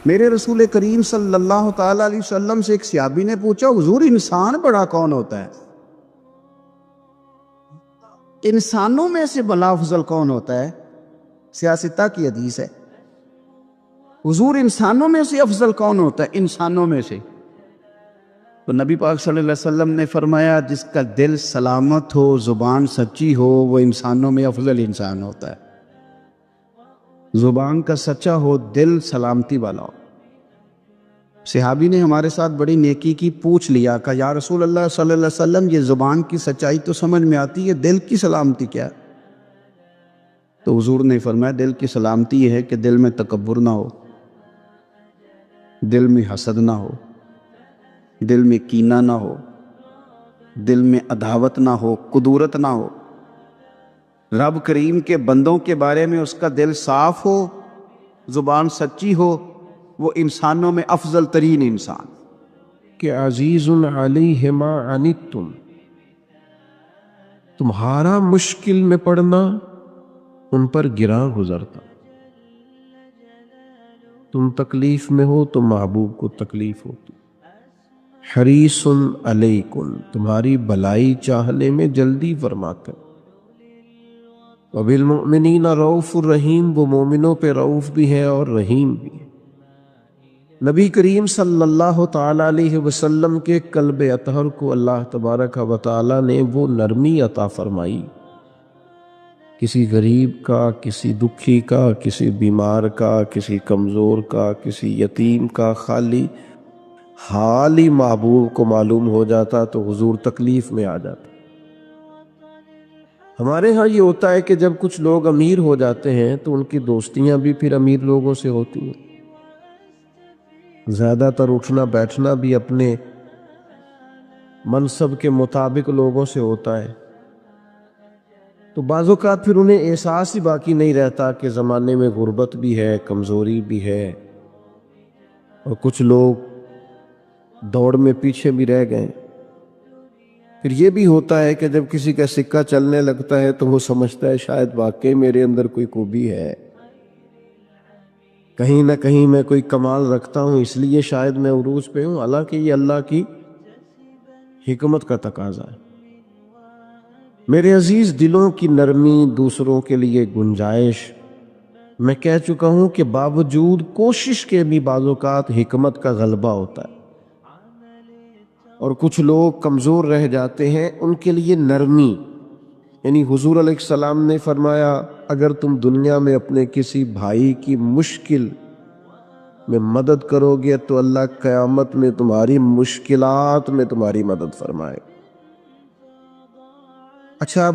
میرے رسول کریم صلی اللہ تعالیٰ علیہ وسلم سے ایک صحابی نے پوچھا حضور انسان بڑا کون ہوتا ہے؟ انسانوں میں سے بلا افضل کون ہوتا ہے؟ سیاستہ کی حدیث ہے، حضور انسانوں میں سے افضل کون ہوتا ہے؟ انسانوں میں سے تو نبی پاک صلی اللہ علیہ وسلم نے فرمایا جس کا دل سلامت ہو، زبان سچی ہو، وہ انسانوں میں افضل انسان ہوتا ہے۔ زبان کا سچا ہو، دل سلامتی والا ہو۔ صحابی نے ہمارے ساتھ بڑی نیکی کی، پوچھ لیا کہ یا رسول اللہ صلی اللہ علیہ وسلم یہ زبان کی سچائی تو سمجھ میں آتی ہے، دل کی سلامتی کیا ہے؟ تو حضور نے فرمایا دل کی سلامتی یہ ہے کہ دل میں تکبر نہ ہو، دل میں حسد نہ ہو، دل میں کینہ نہ ہو، دل میں عداوت نہ ہو، کدورت نہ ہو، رب کریم کے بندوں کے بارے میں اس کا دل صاف ہو، زبان سچی ہو، وہ انسانوں میں افضل ترین انسان کہ عزیز علیہ ما عنتم، تمہارا مشکل میں پڑنا ان پر گراں گزرتا، تم تکلیف میں ہو تو محبوب کو تکلیف ہوتی، حریص علیکم، تمہاری بھلائی چاہنے میں جلدی فرماتا، وبالمؤمنین رؤوف الرحیم، وہ مومنوں پہ رؤوف بھی ہے اور رحیم بھی ہے۔ نبی کریم صلی اللہ تعالی علیہ وسلم کے قلب اطہر کو اللہ تبارک و تعالی نے وہ نرمی عطا فرمائی، کسی غریب کا، کسی دکھی کا، کسی بیمار کا، کسی کمزور کا، کسی یتیم کا خالی حال ہی محبوب کو معلوم ہو جاتا تو حضور تکلیف میں آ جاتا۔ ہمارے ہاں یہ ہوتا ہے کہ جب کچھ لوگ امیر ہو جاتے ہیں تو ان کی دوستیاں بھی پھر امیر لوگوں سے ہوتی ہیں، زیادہ تر اٹھنا بیٹھنا بھی اپنے منصب کے مطابق لوگوں سے ہوتا ہے، تو بعض اوقات پھر انہیں احساس ہی باقی نہیں رہتا کہ زمانے میں غربت بھی ہے، کمزوری بھی ہے، اور کچھ لوگ دوڑ میں پیچھے بھی رہ گئے۔ پھر یہ بھی ہوتا ہے کہ جب کسی کا سکہ چلنے لگتا ہے تو وہ سمجھتا ہے شاید واقعی میرے اندر کوئی خوبی ہے، کہیں نہ کہیں میں کوئی کمال رکھتا ہوں، اس لیے شاید میں عروج پہ ہوں، حالانکہ یہ اللہ کی حکمت کا تقاضا ہے۔ میرے عزیز، دلوں کی نرمی، دوسروں کے لیے گنجائش، میں کہہ چکا ہوں کہ باوجود کوشش کے بھی بعض اوقات حکمت کا غلبہ ہوتا ہے، اور کچھ لوگ کمزور رہ جاتے ہیں، ان کے لیے نرمی، یعنی حضور علیہ السلام نے فرمایا اگر تم دنیا میں اپنے کسی بھائی کی مشکل میں مدد کرو گے تو اللہ قیامت میں تمہاری مشکلات میں تمہاری مدد فرمائے۔ اچھا،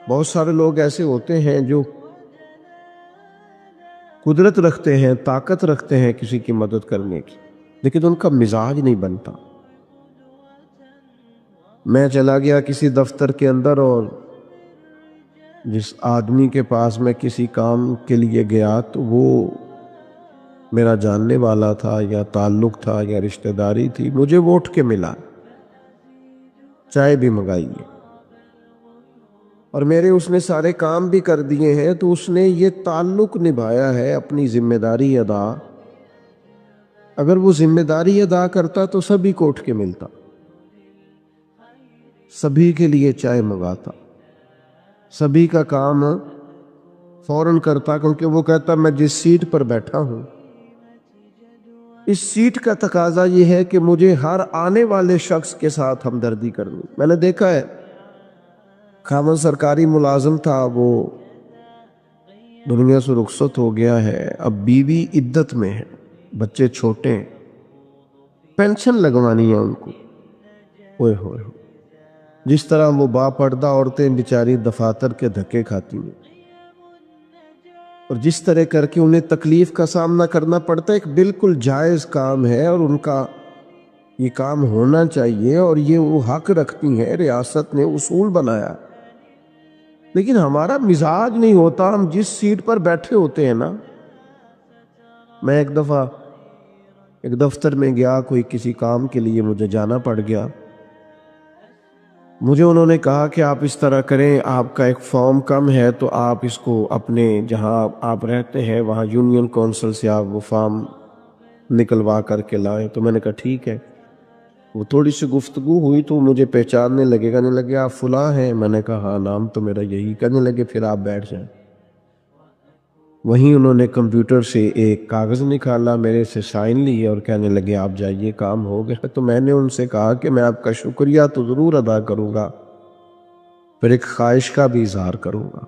بہت سارے لوگ ایسے ہوتے ہیں جو قدرت رکھتے ہیں، طاقت رکھتے ہیں کسی کی مدد کرنے کی، لیکن ان کا مزاج نہیں بنتا۔ میں چلا گیا کسی دفتر کے اندر، اور جس آدمی کے پاس میں کسی کام کے لیے گیا تو وہ میرا جاننے والا تھا یا تعلق تھا یا رشتہ داری تھی، مجھے وہ اٹھ کے ملا، چائے بھی منگائیے، اور میرے اس نے سارے کام بھی کر دیے ہیں، تو اس نے یہ تعلق نبھایا ہے، اپنی ذمہ داری ادا۔ اگر وہ ذمہ داری ادا کرتا تو سبھی کو اٹھ کے ملتا، سبھی کے لیے چائے منگاتا، سبھی کا کام فوراً کرتا، کیونکہ وہ کہتا میں جس سیٹ پر بیٹھا ہوں اس سیٹ کا تقاضا یہ ہے کہ مجھے ہر آنے والے شخص کے ساتھ ہمدردی کرنی۔ میں نے دیکھا ہے، خاوند سرکاری ملازم تھا، وہ دنیا سے رخصت ہو گیا ہے، اب بیوی عدت میں ہے، بچے چھوٹے ہیں، پینشن لگوانی ہے ان کو، اوئے ہوئے، جس طرح وہ باپردہ عورتیں بیچاری دفاتر کے دھکے کھاتی ہیں، اور جس طرح کر کے انہیں تکلیف کا سامنا کرنا پڑتا ہے، ایک بالکل جائز کام ہے اور ان کا یہ کام ہونا چاہیے، اور یہ وہ حق رکھتی ہیں، ریاست نے اصول بنایا، لیکن ہمارا مزاج نہیں ہوتا، ہم جس سیٹ پر بیٹھے ہوتے ہیں نا۔ میں ایک دفعہ ایک دفتر میں گیا، کوئی کسی کام کے لیے مجھے جانا پڑ گیا، مجھے انہوں نے کہا کہ آپ اس طرح کریں، آپ کا ایک فارم کم ہے تو آپ اس کو اپنے جہاں آپ رہتے ہیں وہاں یونین کونسل سے آپ وہ فارم نکلوا کر کے لائیں۔ تو میں نے کہا ٹھیک ہے۔ وہ تھوڑی سی گفتگو ہوئی تو مجھے پہچاننے لگے، کہنے لگے آپ فلاں ہیں؟ میں نے کہا ہاں نام تو میرا یہی۔ کہنے لگے پھر آپ بیٹھ جائیں۔ وہیں انہوں نے کمپیوٹر سے ایک کاغذ نکالا، میرے سے سائن لیے اور کہنے لگے آپ جائیے، کام ہو گیا۔ تو میں نے ان سے کہا کہ میں آپ کا شکریہ تو ضرور ادا کروں گا، پھر ایک خواہش کا بھی اظہار کروں گا۔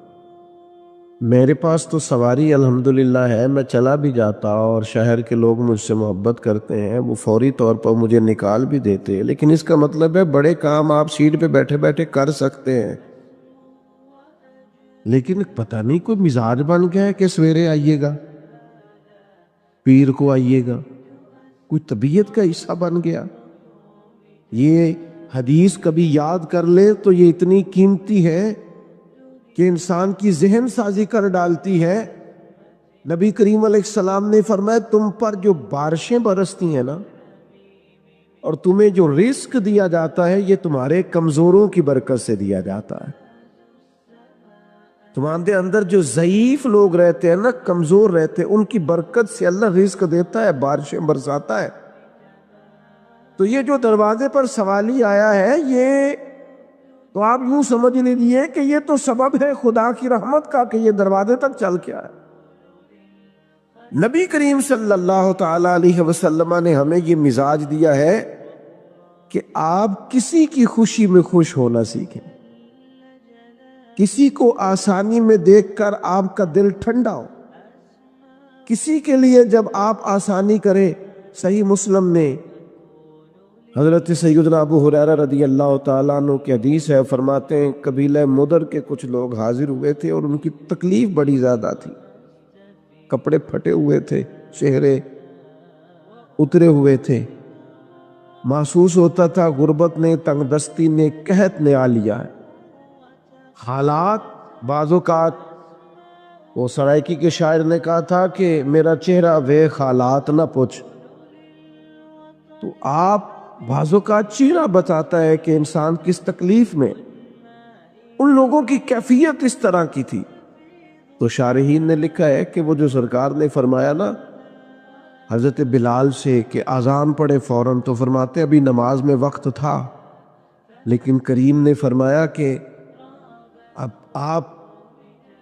میرے پاس تو سواری الحمدللہ ہے، میں چلا بھی جاتا اور شہر کے لوگ مجھ سے محبت کرتے ہیں، وہ فوری طور پر مجھے نکال بھی دیتے، لیکن اس کا مطلب ہے بڑے کام آپ سیٹ پہ بیٹھے بیٹھے کر سکتے ہیں۔ لیکن پتہ نہیں کوئی مزاج بن گیا ہے کہ سویرے آئیے گا، پیر کو آئیے گا، کوئی طبیعت کا حصہ بن گیا۔ یہ حدیث کبھی یاد کر لے تو یہ اتنی قیمتی ہے کہ انسان کی ذہن سازی کر ڈالتی ہے۔ نبی کریم علیہ السلام نے فرمایا تم پر جو بارشیں برستی ہیں نا اور تمہیں جو رزق دیا جاتا ہے یہ تمہارے کمزوروں کی برکت سے دیا جاتا ہے۔ تمہارے اندر جو ضعیف لوگ رہتے ہیں نا، کمزور رہتے ہیں، ان کی برکت سے اللہ رزق دیتا ہے، بارشیں برساتا ہے۔ تو یہ جو دروازے پر سوالی آیا ہے، یہ تو آپ یوں سمجھ لیجیے کہ یہ تو سبب ہے خدا کی رحمت کا کہ یہ دروازے تک چل کے آیا۔ نبی کریم صلی اللہ تعالی علیہ وسلم نے ہمیں یہ مزاج دیا ہے کہ آپ کسی کی خوشی میں خوش ہونا سیکھیں، کسی کو آسانی میں دیکھ کر آپ کا دل ٹھنڈا ہو، کسی کے لیے جب آپ آسانی کریں۔ صحیح مسلم میں حضرت سیدنا ابو ہریرہ رضی اللہ تعالیٰ عنہ کی حدیث ہے، فرماتے ہیں قبیلہ مدر کے کچھ لوگ حاضر ہوئے تھے اور ان کی تکلیف بڑی زیادہ تھی، کپڑے پھٹے ہوئے تھے، چہرے اترے ہوئے تھے، محسوس ہوتا تھا غربت نے، تنگ دستی نے، قحط نے آ لیا ہے۔ حالات بعض اوقات، وہ سرائکی کے شاعر نے کہا تھا کہ میرا چہرہ ویخ حالات نہ پوچھ، تو آپ بعض اوقات چہرہ بتاتا ہے کہ انسان کس تکلیف میں۔ ان لوگوں کی کیفیت اس طرح کی تھی۔ تو شارحین نے لکھا ہے کہ وہ جو سرکار نے فرمایا نا حضرت بلال سے کہ اذان پڑھے فوراً، تو فرماتے ابھی نماز میں وقت تھا، لیکن کریم نے فرمایا کہ اب آپ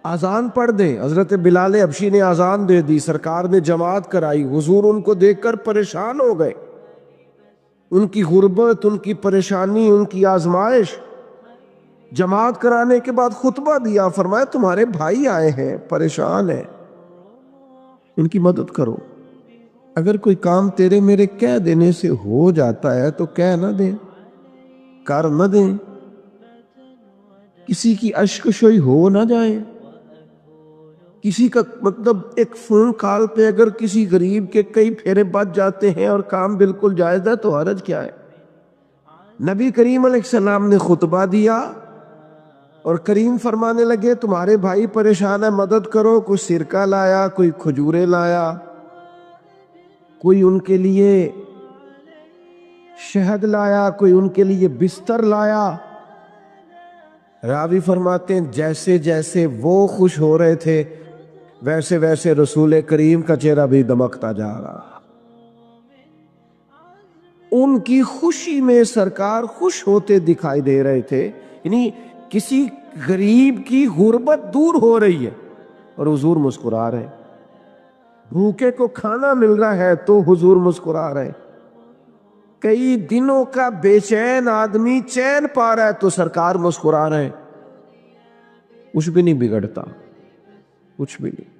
اذان پڑھ دیں۔ حضرت بلال حبشی نے اذان دے دی، سرکار نے جماعت کرائی، حضور ان کو دیکھ کر پریشان ہو گئے، ان کی غربت، ان کی پریشانی، ان کی آزمائش۔ جماعت کرانے کے بعد خطبہ دیا، فرمایا تمہارے بھائی آئے ہیں، پریشان ہیں، ان کی مدد کرو۔ اگر کوئی کام تیرے میرے کہہ دینے سے ہو جاتا ہے تو کہہ نہ دیں، کر نہ دیں، کسی کی اشک شوئی ہو نہ جائے۔ کسی کا مطلب ایک فون کال پہ اگر کسی غریب کے کئی پھیرے بچ جاتے ہیں اور کام بالکل جائز ہے تو حرج کیا ہے۔ نبی کریم علیہ السلام نے خطبہ دیا اور کریم فرمانے لگے تمہارے بھائی پریشان ہے، مدد کرو۔ کوئی سرکہ لایا، کوئی کھجورے لایا، کوئی ان کے لیے شہد لایا، کوئی ان کے لیے بستر لایا۔ راوی فرماتے ہیں جیسے جیسے وہ خوش ہو رہے تھے ویسے ویسے رسول کریم کا چہرہ بھی دمکتا جا رہا۔ ان کی خوشی میں سرکار خوش ہوتے دکھائی دے رہے تھے، یعنی کسی غریب کی غربت دور ہو رہی ہے اور حضور مسکرا رہے، بھوکے کو کھانا مل رہا ہے تو حضور مسکرا رہے، کئی دنوں کا بے چین آدمی چین پا رہا ہے تو سرکار مسکرا رہے۔ کچھ بھی نہیں بگڑتا، کچھ بھی نہیں۔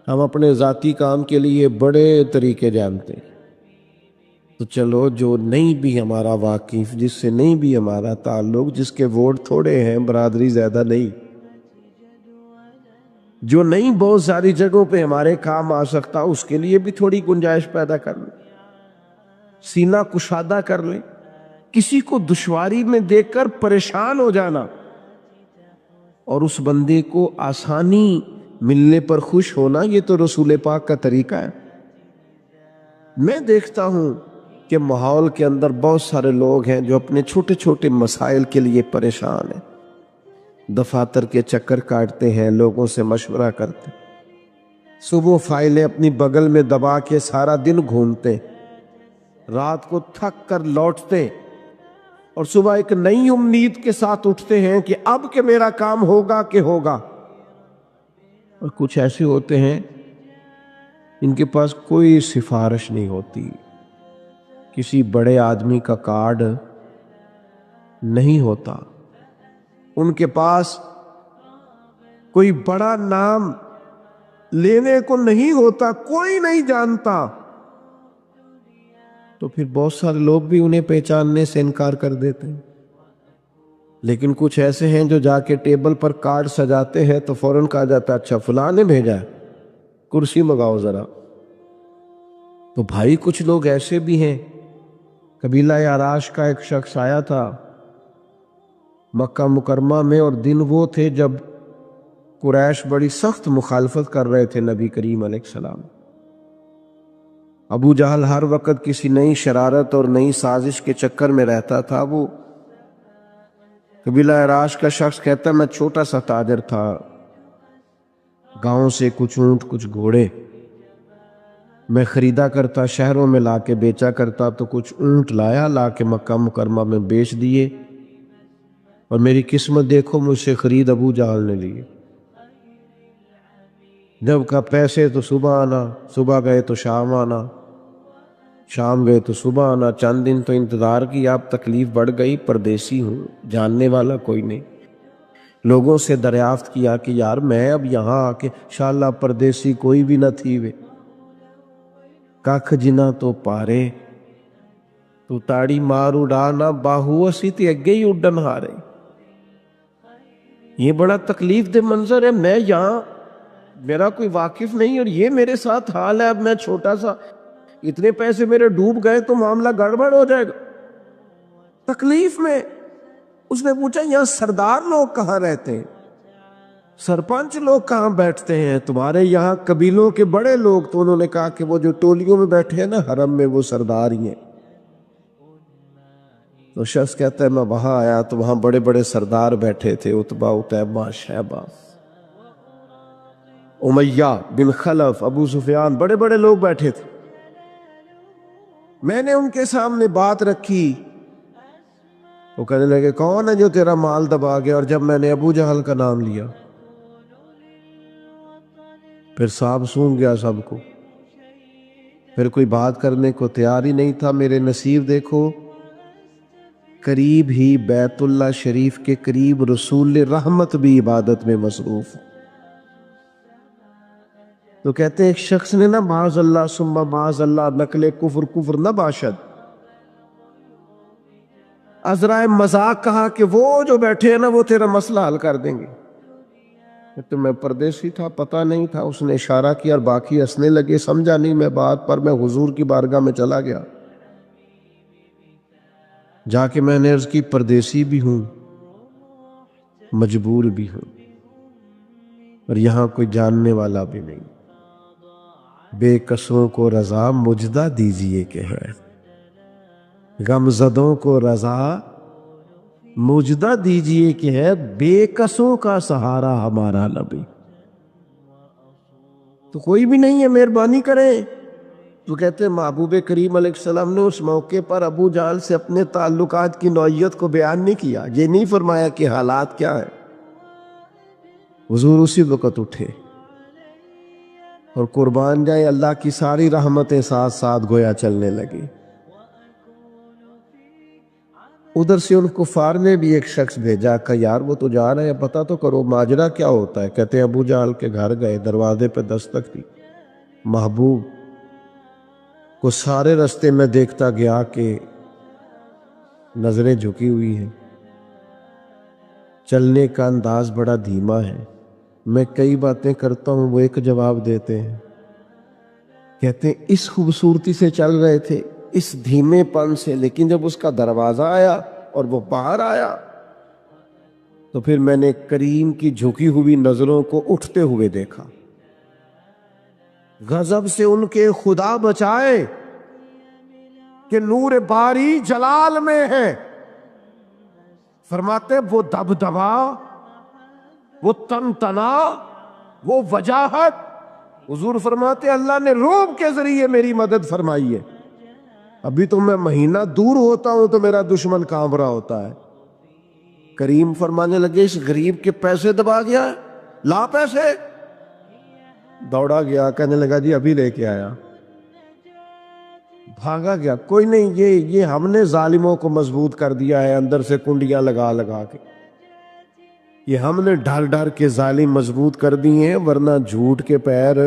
ہم اپنے ذاتی کام کے لیے بڑے طریقے جانتے ہیں، تو چلو جو نہیں بھی ہمارا واقف، جس سے نہیں بھی ہمارا تعلق، جس کے ووٹ تھوڑے ہیں، برادری زیادہ نہیں، جو نہیں بہت ساری جگہوں پہ ہمارے کام آ سکتا، اس کے لیے بھی تھوڑی گنجائش پیدا کر لیں، سینہ کشادہ کر لیں۔ کسی کو دشواری میں دیکھ کر پریشان ہو جانا اور اس بندے کو آسانی ملنے پر خوش ہونا، یہ تو رسول پاک کا طریقہ ہے۔ میں دیکھتا ہوں کہ ماحول کے اندر بہت سارے لوگ ہیں جو اپنے چھوٹے چھوٹے مسائل کے لیے پریشان ہیں، دفاتر کے چکر کاٹتے ہیں، لوگوں سے مشورہ کرتے ہیں، صبح فائلیں اپنی بغل میں دبا کے سارا دن گھومتے، رات کو تھک کر لوٹتے اور صبح ایک نئی امید کے ساتھ اٹھتے ہیں کہ اب کہ میرا کام ہوگا کہ ہوگا۔ اور کچھ ایسے ہوتے ہیں ان کے پاس کوئی سفارش نہیں ہوتی، کسی بڑے آدمی کا کارڈ نہیں ہوتا، ان کے پاس کوئی بڑا نام لینے کو نہیں ہوتا، کوئی نہیں جانتا، تو پھر بہت سارے لوگ بھی انہیں پہچاننے سے انکار کر دیتے ہیں۔ لیکن کچھ ایسے ہیں جو جا کے ٹیبل پر کارڈ سجاتے ہیں تو فوراً کہا جاتا ہے اچھا فلاں نے بھیجا ہے، کرسی منگاؤ ذرا۔ تو بھائی کچھ لوگ ایسے بھی ہیں، قبیلہ عراش کا ایک شخص آیا تھا مکہ مکرمہ میں، اور دن وہ تھے جب قریش بڑی سخت مخالفت کر رہے تھے نبی کریم علیہ السلام۔ ابو جہل ہر وقت کسی نئی شرارت اور نئی سازش کے چکر میں رہتا تھا۔ وہ قبیلہ عراش کا شخص کہتا میں چھوٹا سا تاجر تھا، گاؤں سے کچھ اونٹ کچھ گھوڑے میں خریدا کرتا، شہروں میں لا کے بیچا کرتا، تو کچھ اونٹ لا کے مکہ مکرمہ میں بیچ دیے، اور میری قسمت دیکھو مجھ سے خرید ابو جہل نے لیے۔ جب کا پیسے تو صبح آنا، صبح گئے تو شام آنا، شام گئے تو صبح آنا، چند دن تو انتظار کیا، اب تکلیف بڑھ گئی، پردیسی ہوں، جاننے والا کوئی نہیں۔ لوگوں سے دریافت کیا کہ یار میں اب یہاں آ کے انشاءاللہ پردیسی کوئی بھی نہ تھی وے، ککھ جنا تو پارے تو تاڑی مار اڑانا باہو اسی تے اگے ہی اڈن ہارے۔ یہ بڑا تکلیف دہ منظر ہے، میں یہاں میرا کوئی واقف نہیں اور یہ میرے ساتھ حال ہے، اب میں چھوٹا سا، اتنے پیسے میرے ڈوب گئے تو معاملہ گڑبڑ ہو جائے گا۔ تکلیف میں اس نے پوچھا یہاں سردار لوگ کہاں رہتے ہیں، سرپنچ لوگ کہاں بیٹھتے ہیں، تمہارے یہاں قبیلوں کے بڑے لوگ؟ تو انہوں نے کہا کہ وہ جو ٹولیوں میں بیٹھے ہیں نا حرم میں، وہ سردار ہی ہیں۔ تو شخص کہتا ہے میں وہاں آیا تو وہاں بڑے بڑے سردار بیٹھے تھے، عتبہ، عتیبہ، شیبہ، امیہ بن خلف، ابو سفیان، بڑے بڑے لوگ بیٹھے تھے۔ میں نے ان کے سامنے بات رکھی، وہ کہنے لگے کون ہے جو تیرا مال دبا گیا؟ اور جب میں نے ابو جہل کا نام لیا پھر سانپ سونگ گیا سب کو، پھر کوئی بات کرنے کو تیار ہی نہیں تھا۔ میرے نصیب دیکھو، قریب ہی بیت اللہ شریف کے قریب رسول رحمت بھی عبادت میں مصروف۔ تو کہتے ہیں ایک شخص نے نا معاذ اللہ ثم معاذ اللہ نقل کفر نہ باشد، عذرائے مذاق کہا کہ وہ جو بیٹھے ہیں نا وہ تیرا مسئلہ حل کر دیں گے۔ تو میں پردیسی تھا، پتہ نہیں تھا، اس نے اشارہ کیا اور باقی ہنسنے لگے، سمجھا نہیں میں بات، پر میں حضور کی بارگاہ میں چلا گیا، جا کے میں نے عرض کی پردیسی بھی ہوں، مجبور بھی ہوں، اور یہاں کوئی جاننے والا بھی نہیں، بے کسوں کو رضا مجدہ دیجئے کہ ہے، غم زدوں کو رضا مجدہ دیجئے کہ ہے، بے کسوں کا سہارا ہمارا نبی۔ تو کوئی بھی نہیں ہے، مہربانی کریں۔ تو کہتے ہیں محبوب کریم علیہ السلام نے اس موقع پر ابو جہل سے اپنے تعلقات کی نوعیت کو بیان نہیں کیا، یہ نہیں فرمایا کہ حالات کیا ہیں۔ حضور اسی وقت اٹھے اور قربان جائے اللہ کی ساری رحمتیں ساتھ ساتھ گویا چلنے لگی۔ ادھر سے ان کفار نے بھی ایک شخص بھیجا کہ یار وہ تو جا رہے ہیں، پتہ تو کرو ماجرا کیا ہوتا ہے۔ کہتے ہیں ابو جہل کے گھر گئے، دروازے پہ دستک دی، محبوب کو سارے رستے میں دیکھتا گیا کہ نظریں جھکی ہوئی ہیں، چلنے کا انداز بڑا دھیما ہے، میں کئی باتیں کرتا ہوں وہ ایک جواب دیتے ہیں۔ کہتے ہیں اس خوبصورتی سے چل رہے تھے، اس دھیمے پن سے، لیکن جب اس کا دروازہ آیا اور وہ باہر آیا تو پھر میں نے کریم کی جھکی ہوئی نظروں کو اٹھتے ہوئے دیکھا۔ غضب سے ان کے خدا بچائے کہ نور باری جلال میں ہے، فرماتے وہ دبدبا، وہ تنتنا، وہ وجاہت، حضور فرماتے اللہ نے روب کے ذریعے میری مدد فرمائی ہے، ابھی تو میں مہینہ دور ہوتا ہوں تو میرا دشمن کانپ رہا ہوتا ہے۔ کریم فرمانے لگے اس غریب کے پیسے دبا گیا ہے، لا پیسے۔ دوڑا گیا، کہنے لگا جی ابھی لے کے آیا، بھاگا گیا، کوئی نہیں، یہ ہم نے ظالموں کو مضبوط کر دیا ہے اندر سے کنڈیاں لگا لگا کے، یہ ہم نے ڈر ڈر کے ظالم مضبوط کر دیے ہیں، ورنہ جھوٹ کے پیر،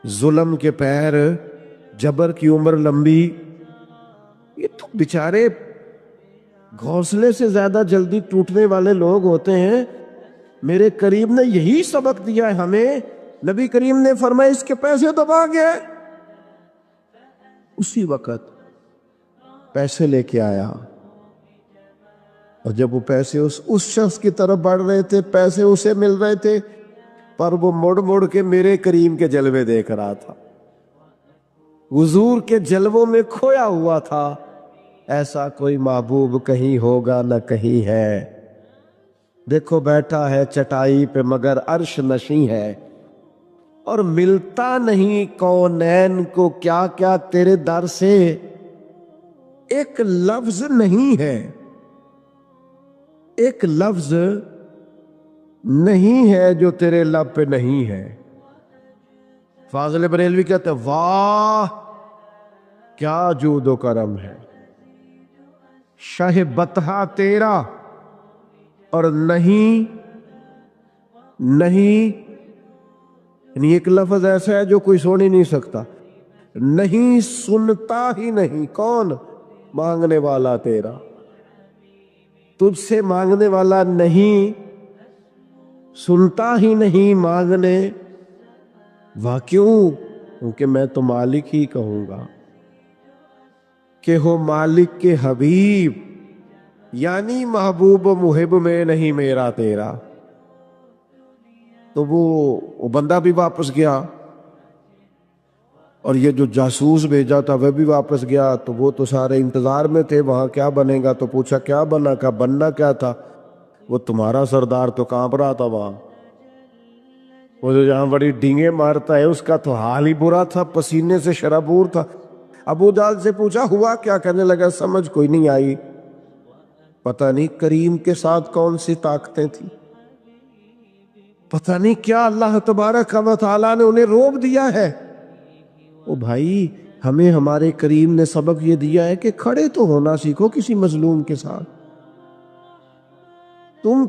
ظلم کے پیر، جبر کی عمر لمبی۔ یہ تو بیچارے گھونسلے سے زیادہ جلدی ٹوٹنے والے لوگ ہوتے ہیں۔ میرے کریم نے یہی سبق دیا ہے ہمیں، نبی کریم نے فرمایا اس کے پیسے دبا گئے، اسی وقت پیسے لے کے آیا، اور جب وہ پیسے اس شخص کی طرف بڑھ رہے تھے، پیسے اسے مل رہے تھے، پر وہ مڑ مڑ کے میرے کریم کے جلوے دیکھ رہا تھا، حضور کے جلووں میں کھویا ہوا تھا۔ ایسا کوئی محبوب کہیں ہوگا نہ کہیں ہے، دیکھو بیٹھا ہے چٹائی پہ مگر عرش نشیں ہے، اور ملتا نہیں کونین کو کیا کیا تیرے در سے، ایک لفظ نہیں ہے، ایک لفظ نہیں ہے جو تیرے لب پہ نہیں ہے۔ فاضل بریلوی کہتے ہیں واہ کیا جود و کرم ہے، شہ بطحہ تیرا، اور نہیں یعنی ایک لفظ ایسا ہے جو کوئی سن ہی نہیں سکتا، نہیں سنتا ہی نہیں، کون؟ مانگنے والا تیرا، تجھ سے مانگنے والا نہیں سنتا ہی نہیں مانگنے، کیوں؟ کیونکہ میں تو مالک ہی کہوں گا کہ ہو مالک کے حبیب، یعنی محبوب و محب میں نہیں میرا تیرا۔ تو وہ بندہ بھی واپس گیا، اور یہ جو جاسوس بھیجا تھا وہ بھی واپس گیا، تو وہ تو سارے انتظار میں تھے وہاں کیا بنے گا، تو پوچھا کیا بنا، کا بننا کیا تھا؟ وہ تمہارا سردار تو کانپ رہا تھا وہاں، وہ جو جہاں بڑی ڈینگیں مارتا ہے اس کا تو حال ہی برا تھا، پسینے سے شرابور تھا۔ ابو جہل سے پوچھا ہوا کیا، کہنے لگا سمجھ کوئی نہیں آئی، پتہ نہیں کریم کے ساتھ کون سی طاقتیں تھیں، پتہ نہیں کیا اللہ تبارک و تعالیٰ نے انہیں روب دیا ہے۔ او بھائی ہمیں ہمارے کریم نے سبق یہ دیا ہے کہ کھڑے تو ہونا سیکھو کسی مظلوم کے ساتھ،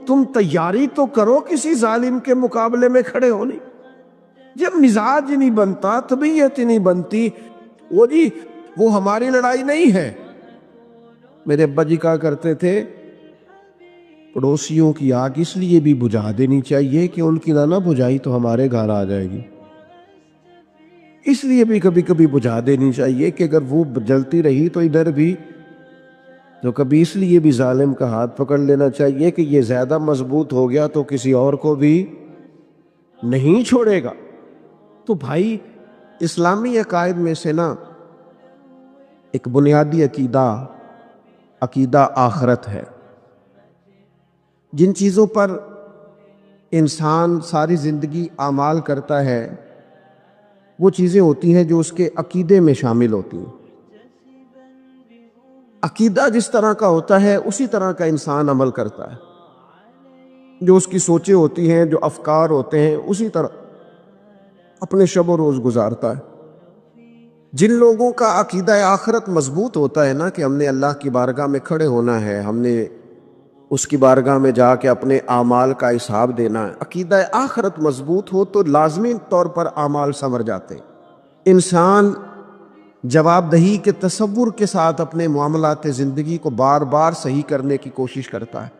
تم تیاری تو کرو کسی ظالم کے مقابلے میں کھڑے ہونے، جب مزاج نہیں بنتا، طبیعت نہیں بنتی، وہ ہماری لڑائی نہیں ہے۔ میرے ابا جی کہا کرتے تھے پڑوسیوں کی آگ اس لیے بھی بجھا دینی چاہیے کہ ان کی نہ بجھائی تو ہمارے گھر آ جائے گی، اس لیے بھی کبھی کبھی بجھا دینی چاہیے کہ اگر وہ جلتی رہی تو ادھر بھی، تو کبھی اس لیے بھی ظالم کا ہاتھ پکڑ لینا چاہیے کہ یہ زیادہ مضبوط ہو گیا تو کسی اور کو بھی نہیں چھوڑے گا۔ تو بھائی اسلامی عقائد میں سے نا ایک بنیادی عقیدہ آخرت ہے، جن چیزوں پر انسان ساری زندگی اعمال کرتا ہے وہ چیزیں ہوتی ہیں جو اس کے عقیدے میں شامل ہوتی ہیں۔ عقیدہ جس طرح کا ہوتا ہے اسی طرح کا انسان عمل کرتا ہے، جو اس کی سوچیں ہوتی ہیں، جو افکار ہوتے ہیں، اسی طرح اپنے شب و روز گزارتا ہے۔ جن لوگوں کا عقیدہ آخرت مضبوط ہوتا ہے نا کہ ہم نے اللہ کی بارگاہ میں کھڑے ہونا ہے، ہم نے اس کی بارگاہ میں جا کے اپنے اعمال کا حساب دینا ہے، عقیدہ آخرت مضبوط ہو تو لازمی طور پر اعمال سنور جاتے ہیں۔ انسان جواب دہی کے تصور کے ساتھ اپنے معاملات زندگی کو بار بار صحیح کرنے کی کوشش کرتا ہے۔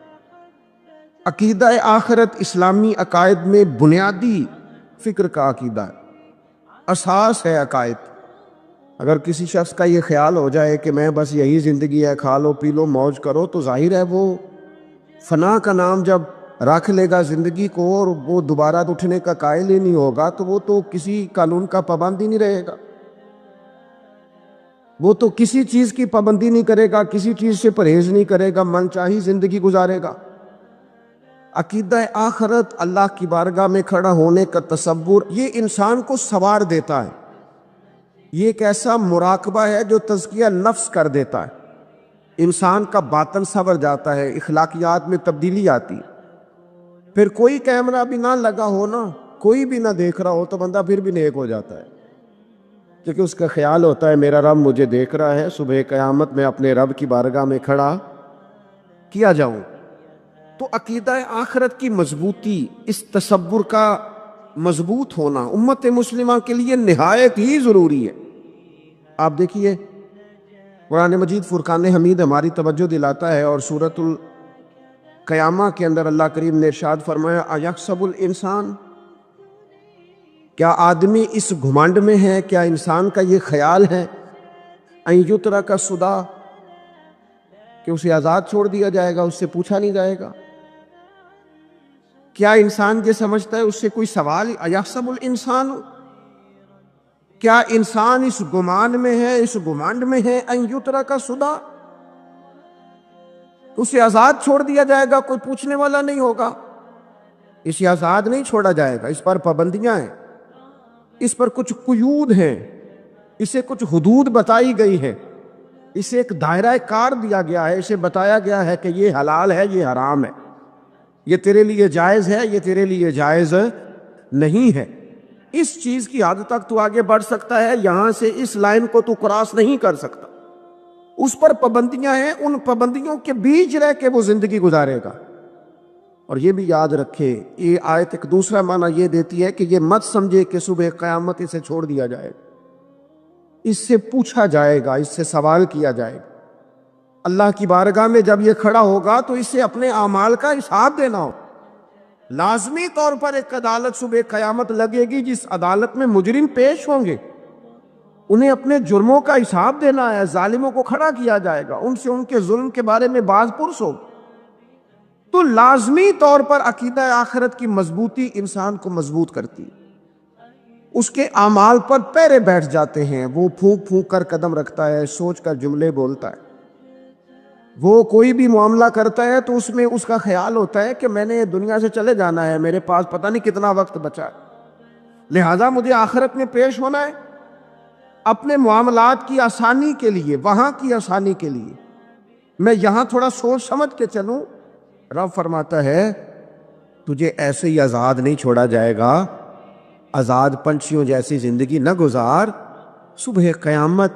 عقیدہ آخرت اسلامی عقائد میں بنیادی فکر کا عقیدہ ہے، اساس ہے عقائد۔ اگر کسی شخص کا یہ خیال ہو جائے کہ میں بس یہی زندگی ہے، کھا لو پی لو موج کرو، تو ظاہر ہے وہ فنا کا نام جب رکھ لے گا زندگی کو اور وہ دوبارہ اٹھنے کا قائل ہی نہیں ہوگا تو وہ تو کسی قانون کا پابند ہی نہیں رہے گا، وہ تو کسی چیز کی پابندی نہیں کرے گا، کسی چیز سے پرہیز نہیں کرے گا، من چاہی زندگی گزارے گا۔ عقیدہ آخرت، اللہ کی بارگاہ میں کھڑا ہونے کا تصور، یہ انسان کو سوار دیتا ہے. یہ ایک ایسا مراقبہ ہے جو تزکیہ نفس کر دیتا ہے. انسان کا باطن سنور جاتا ہے، اخلاقیات میں تبدیلی آتی. پھر کوئی کیمرہ بھی نہ لگا ہو نا، کوئی بھی نہ دیکھ رہا ہو، تو بندہ پھر بھی نیک ہو جاتا ہے، کیونکہ اس کا خیال ہوتا ہے میرا رب مجھے دیکھ رہا ہے، صبح قیامت میں اپنے رب کی بارگاہ میں کھڑا کیا جاؤں. تو عقیدہ آخرت کی مضبوطی، اس تصور کا مضبوط ہونا امت مسلمہ کے لیے نہایت ہی ضروری ہے. آپ دیکھیے قرآن مجید فرقان حمید ہماری توجہ دلاتا ہے، اور سورۃ القیامہ کے اندر اللہ کریم نے ارشاد فرمایا ایحسب الانسان، کیا آدمی اس گھمنڈ میں ہے، کیا انسان کا یہ خیال ہے ان یترک سدی، کہ اسے آزاد چھوڑ دیا جائے گا، اس سے پوچھا نہیں جائے گا. کیا انسان یہ سمجھتا ہے اس سے کوئی سوال؟ ایحسب الانسان، کیا انسان اس گمان میں ہے، اس گمانڈ میں ہے ان یترک سدی، اسے آزاد چھوڑ دیا جائے گا، کوئی پوچھنے والا نہیں ہوگا. اسے آزاد نہیں چھوڑا جائے گا، اس پر پابندیاں ہیں، اس پر کچھ قیود ہیں، اسے کچھ حدود بتائی گئی ہے، اسے ایک دائرہ کار دیا گیا ہے، اسے بتایا گیا ہے کہ یہ حلال ہے، یہ حرام ہے، یہ تیرے لیے جائز ہے، یہ تیرے لیے جائز نہیں ہے. اس چیز کی حد تک تو آگے بڑھ سکتا ہے، یہاں سے اس لائن کو تو کراس نہیں کر سکتا. اس پر پابندیاں ہیں، ان پابندیوں کے بیچ رہ کے وہ زندگی گزارے گا. اور یہ بھی یاد رکھے، یہ آیت ایک دوسرا معنی یہ دیتی ہے کہ یہ مت سمجھے کہ صبح قیامت اسے چھوڑ دیا جائے گا، اس سے پوچھا جائے گا، اس سے سوال کیا جائے گا. اللہ کی بارگاہ میں جب یہ کھڑا ہوگا تو اس سے اپنے اعمال کا حساب دینا ہو. لازمی طور پر ایک عدالت صبح قیامت لگے گی، جس عدالت میں مجرم پیش ہوں گے، انہیں اپنے جرموں کا حساب دینا ہے. ظالموں کو کھڑا کیا جائے گا، ان سے ان کے ظلم کے بارے میں باز پرس ہو. تو لازمی طور پر عقیدہ آخرت کی مضبوطی انسان کو مضبوط کرتی، اس کے اعمال پر پیرے بیٹھ جاتے ہیں. وہ پھونک پھونک کر قدم رکھتا ہے، سوچ کر جملے بولتا ہے. وہ کوئی بھی معاملہ کرتا ہے تو اس میں اس کا خیال ہوتا ہے کہ میں نے دنیا سے چلے جانا ہے، میرے پاس پتہ نہیں کتنا وقت بچا ہے، لہذا مجھے آخرت میں پیش ہونا ہے اپنے معاملات کی آسانی کے لیے، وہاں کی آسانی کے لیے میں یہاں تھوڑا سوچ سمجھ کے چلوں. رب فرماتا ہے تجھے ایسے ہی آزاد نہیں چھوڑا جائے گا، آزاد پنچھیوں جیسی زندگی نہ گزار. صبح قیامت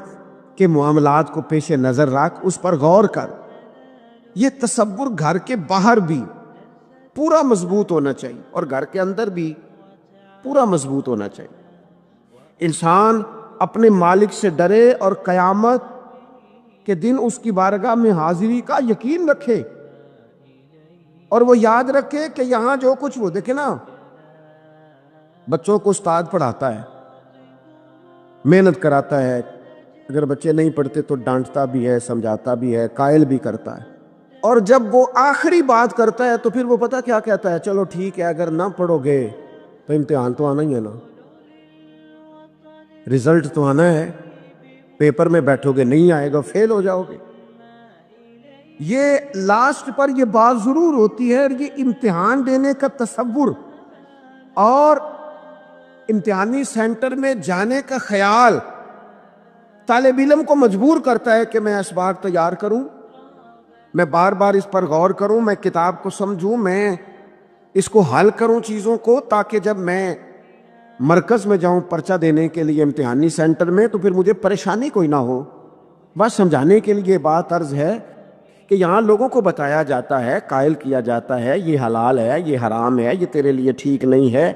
کے معاملات کو پیش نظر رکھ، اس پر غور کر. یہ تصور گھر کے باہر بھی پورا مضبوط ہونا چاہیے، اور گھر کے اندر بھی پورا مضبوط ہونا چاہیے. انسان اپنے مالک سے ڈرے اور قیامت کے دن اس کی بارگاہ میں حاضری کا یقین رکھے، اور وہ یاد رکھے کہ یہاں جو کچھ وہ دیکھے نا، بچوں کو استاد پڑھاتا ہے، محنت کراتا ہے، اگر بچے نہیں پڑھتے تو ڈانٹتا بھی ہے، سمجھاتا بھی ہے، قائل بھی کرتا ہے. اور جب وہ آخری بات کرتا ہے تو پھر وہ پتہ کیا کہتا ہے؟ چلو ٹھیک ہے، اگر نہ پڑھو گے تو امتحان تو آنا ہی ہے نا، رزلٹ تو آنا ہے، پیپر میں بیٹھو گے نہیں آئے گا، فیل ہو جاؤ گے. یہ لاسٹ پر یہ بات ضرور ہوتی ہے، اور یہ امتحان دینے کا تصور اور امتحانی سینٹر میں جانے کا خیال طالب علم کو مجبور کرتا ہے کہ میں اسباق تیار کروں، میں بار بار اس پر غور کروں، میں کتاب کو سمجھوں، میں اس کو حل کروں چیزوں کو، تاکہ جب میں مرکز میں جاؤں پرچہ دینے کے لیے امتحانی سینٹر میں تو پھر مجھے پریشانی کوئی نہ ہو. بس سمجھانے کے لیے بات عرض ہے کہ یہاں لوگوں کو بتایا جاتا ہے، قائل کیا جاتا ہے یہ حلال ہے، یہ حرام ہے، یہ تیرے لیے ٹھیک نہیں ہے،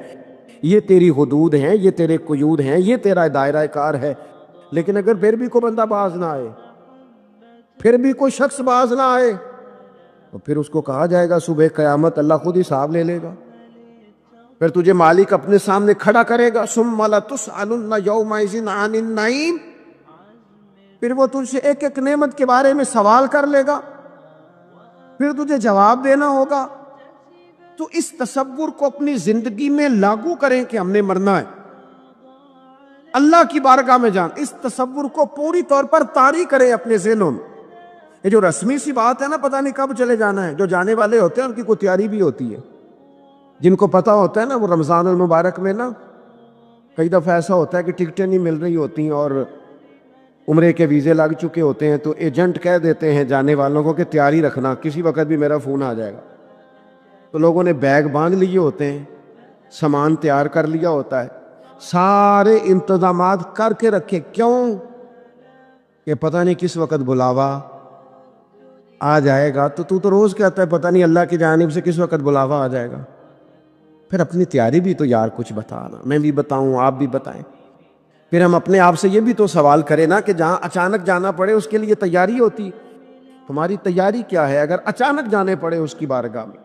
یہ تیری حدود ہیں، یہ تیرے قیود ہیں، یہ تیرا دائرہ کار ہے. لیکن اگر پھر بھی کوئی بندہ باز نہ آئے، پھر بھی کوئی شخص باز نہ آئے، تو پھر اس کو کہا جائے گا صبح قیامت اللہ خود حساب لے لے گا. پھر تجھے مالک اپنے سامنے کھڑا کرے گا، ثم لتسألن یومئذ عن النعیم، پھر وہ تجھ سے ایک ایک نعمت کے بارے میں سوال کر لے گا، پھر تجھے جواب دینا ہوگا. تو اس تصور کو اپنی زندگی میں لاگو کریں کہ ہم نے مرنا ہے، اللہ کی بارگاہ میں جان، اس تصور کو پوری طور پر طاری کریں اپنے ذہنوں میں. یہ جو رسمی سی بات ہے نا، پتہ نہیں کب چلے جانا ہے، جو جانے والے ہوتے ہیں ان کی کوئی تیاری بھی ہوتی ہے. جن کو پتہ ہوتا ہے نا وہ رمضان المبارک میں نا کئی دفعہ ایسا ہوتا ہے کہ ٹکٹیں نہیں مل رہی ہوتی اور عمرے کے ویزے لگ چکے ہوتے ہیں تو ایجنٹ کہہ دیتے ہیں جانے والوں کو کہ تیاری رکھنا کسی وقت بھی میرا فون آ جائے گا. تو لوگوں نے بیگ باندھ لیے ہوتے ہیں, سامان تیار کر لیا ہوتا ہے, سارے انتظامات کر کے رکھے. کیوں؟ کہ پتہ نہیں کس وقت بلاوا آ جائے گا. تو تو روز کہتا ہے پتہ نہیں اللہ کی جانب سے کس وقت بلاوا آ جائے گا. پھر اپنی تیاری بھی تو یار کچھ بتانا, میں بھی بتاؤں آپ بھی بتائیں. پھر ہم اپنے آپ سے یہ بھی تو سوال کریں نا کہ جہاں اچانک جانا پڑے اس کے لیے تیاری ہوتی. تمہاری تیاری کیا ہے اگر اچانک جانے پڑے اس کی بارگاہ میں؟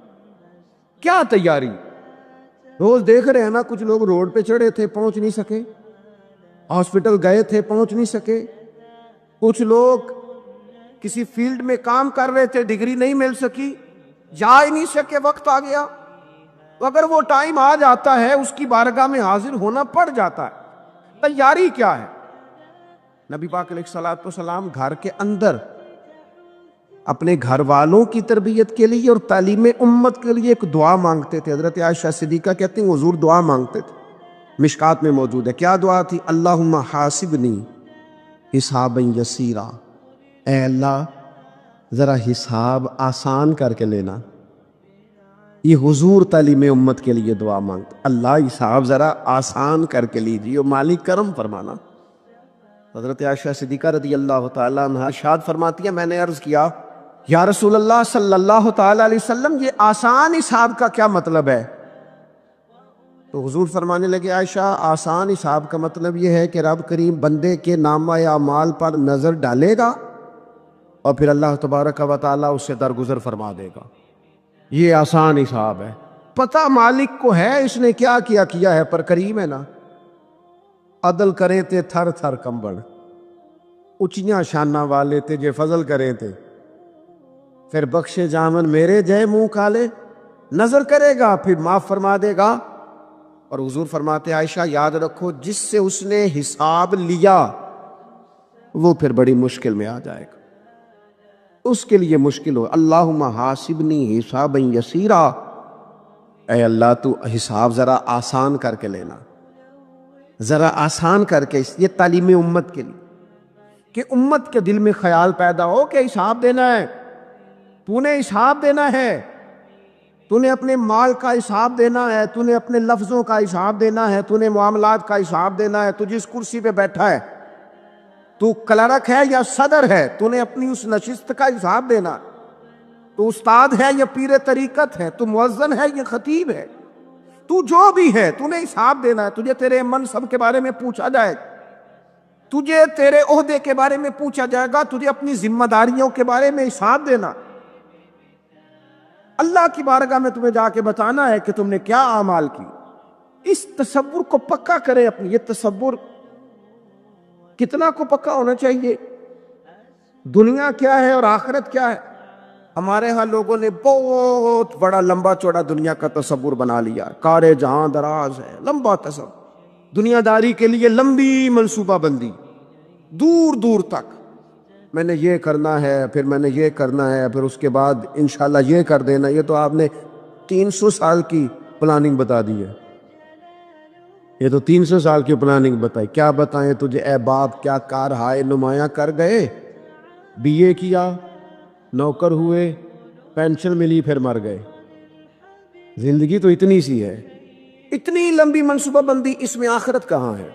کیا تیاری؟ روز دیکھ رہے ہیں نا کچھ لوگ روڈ پہ چڑھے تھے پہنچ نہیں سکے, ہاسپٹل گئے تھے پہنچ نہیں سکے, کچھ لوگ کسی فیلڈ میں کام کر رہے تھے ڈگری نہیں مل سکی, جا ہی نہیں سکے, وقت آ گیا. اگر وہ ٹائم آ جاتا ہے اس کی بارگاہ میں حاضر ہونا پڑ جاتا ہے. تیاری کیا ہے؟ نبی پاک علیہ الصلوۃ والسلام گھر کے اندر اپنے گھر والوں کی تربیت کے لیے اور تعلیم امت کے لیے ایک دعا مانگتے تھے. حضرت عائشہ صدیقہ کہتے ہیں حضور دعا مانگتے تھے, مشکات میں موجود ہے. کیا دعا تھی؟ اللہم حاسبنی حسابا یسیرا, اے اللہ ذرا حساب آسان کر کے لینا. یہ حضور تعلیم امت کے لیے دعا مانگتے, اللہ حساب ذرا آسان کر کے لیجیے اور مالک کرم فرمانا. حضرت عائشہ صدیقہ رضی اللہ تعالیٰ عنہ ارشاد فرماتی ہے میں نے عرض کیا یا رسول اللہ صلی اللہ تعالیٰ علیہ وسلم یہ آسان حساب کا کیا مطلب ہے؟ تو حضور فرمانے لگے عائشہ آسان حساب کا مطلب یہ ہے کہ رب کریم بندے کے نامہ اعمال پر نظر ڈالے گا اور پھر اللہ تبارک و تعالیٰ اس سے درگزر فرما دے گا. یہ آسان حساب ہے. پتہ مالک کو ہے اس نے کیا کیا ہے, پر کریم ہے نا. عدل کرے تے تھر تھر کمبڑ, اچیاں شانہ والے تے جے فضل کرے تے پھر بخشے جامن میرے جے منہ کالے. نظر کرے گا پھر معاف فرما دے گا. اور حضور فرماتے عائشہ یاد رکھو جس سے اس نے حساب لیا وہ پھر بڑی مشکل میں آ جائے گا, اس کے لیے مشکل ہو. اللہم حاسبنی حسابا یسیرا, اے اللہ تو حساب ذرا آسان کر کے لینا, ذرا آسان کر کے. یہ تعلیم امت کے لیے کہ امت کے دل میں خیال پیدا ہو کہ حساب دینا ہے, تو نے حساب دینا ہے, تو نے اپنے مال کا حساب دینا ہے, تو نے اپنے لفظوں کا حساب دینا ہے, تو نے معاملات کا حساب دینا ہے. تو جس کرسی پہ بیٹھا ہے تو کلرک ہے یا صدر ہے, تو نے اپنی اس نشست کا حساب دینا. تو استاد ہے یا پیر طریقت ہے, تو مؤذن ہے یا خطیب ہے, تو جو بھی ہے تو نے حساب دینا ہے. تجھے تیرے منصب کے بارے میں پوچھا جائے گا, تجھے تیرے عہدے کے بارے میں پوچھا جائے گا, تجھے اپنی ذمہ داریوں کے بارے میں حساب دینا. اللہ کی بارگاہ میں تمہیں جا کے بتانا ہے کہ تم نے کیا اعمال کی. اس تصور کو پکا کرے اپنی. یہ تصور کتنا کو پکا ہونا چاہیے, دنیا کیا ہے اور آخرت کیا ہے. ہمارے ہاں لوگوں نے بہت بڑا لمبا چوڑا دنیا کا تصور بنا لیا, کار جہاں دراز ہے, لمبا تصور, دنیا داری کے لیے لمبی منصوبہ بندی دور دور تک. میں نے یہ کرنا ہے, پھر میں نے یہ کرنا ہے, پھر اس کے بعد انشاءاللہ یہ کر دینا. یہ تو آپ نے 300 سال کی پلاننگ بتا دی ہے. یہ تو 300 سال کی پلاننگ بتائی. کیا بتائیں تجھے اے باپ, کیا کار ہائے نمایاں کر گئے, بی اے کیا, نوکر ہوئے, پینشن ملی, پھر مر گئے. زندگی تو اتنی سی ہے, اتنی لمبی منصوبہ بندی. اس میں آخرت کہاں ہے؟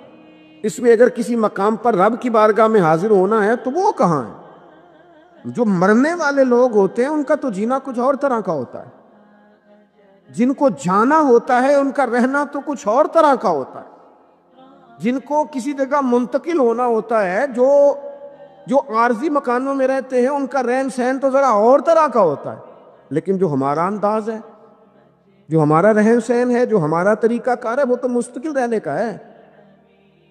اس میں اگر کسی مقام پر رب کی بارگاہ میں حاضر ہونا ہے تو وہ کہاں ہے؟ جو مرنے والے لوگ ہوتے ہیں ان کا تو جینا کچھ اور طرح کا ہوتا ہے, جن کو جانا ہوتا ہے ان کا رہنا تو کچھ اور طرح کا ہوتا ہے, جن کو کسی جگہ منتقل ہونا ہوتا ہے, جو عارضی مکانوں میں رہتے ہیں ان کا رہن سہن تو ذرا اور طرح کا ہوتا ہے. لیکن جو ہمارا انداز ہے, جو ہمارا رہن سہن ہے, جو ہمارا طریقہ کار ہے, وہ تو مستقل رہنے کا ہے.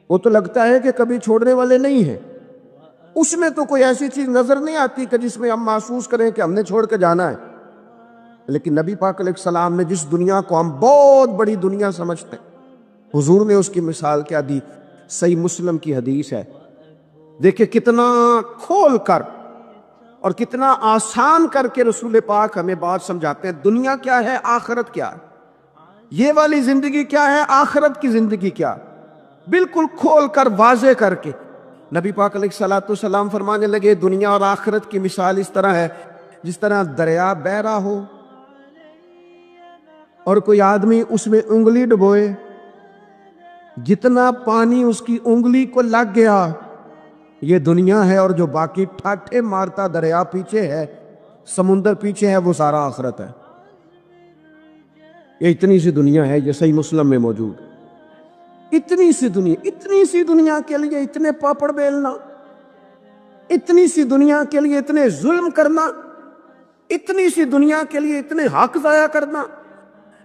وہ تو لگتا ہے کہ کبھی چھوڑنے والے نہیں ہیں. اس میں تو کوئی ایسی چیز نظر نہیں آتی کہ جس میں ہم محسوس کریں کہ ہم نے چھوڑ کے جانا ہے. لیکن نبی پاک علیہ السلام نے جس دنیا کو ہم بہت بڑی دنیا سمجھتے ہیں, حضور نے اس کی مثال کیا دی. صحیح مسلم کی حدیث ہے, دیکھیں کتنا کھول کر اور کتنا آسان کر کے رسول پاک ہمیں بات سمجھاتے ہیں. دنیا کیا ہے, آخرت کیا ہے. یہ والی زندگی کیا ہے، آخرت کی زندگی کیا، بالکل کھول کر واضح کر کے نبی پاک علیہ الصلوۃ والسلام فرمانے لگے دنیا اور آخرت کی مثال اس طرح ہے جس طرح دریا بہ رہا ہو اور کوئی آدمی اس میں انگلی ڈبوئے، جتنا پانی اس کی انگلی کو لگ گیا یہ دنیا ہے، اور جو باقی ٹھاٹھے مارتا دریا پیچھے ہے، سمندر پیچھے ہے، وہ سارا آخرت ہے۔ یہ اتنی سی دنیا ہے، یہ صحیح مسلم میں موجود، اتنی سی دنیا کے لیے اتنے پاپڑ بیلنا، اتنی سی دنیا کے لیے اتنے ظلم کرنا، اتنی سی دنیا کے لیے اتنے حق ضائع کرنا،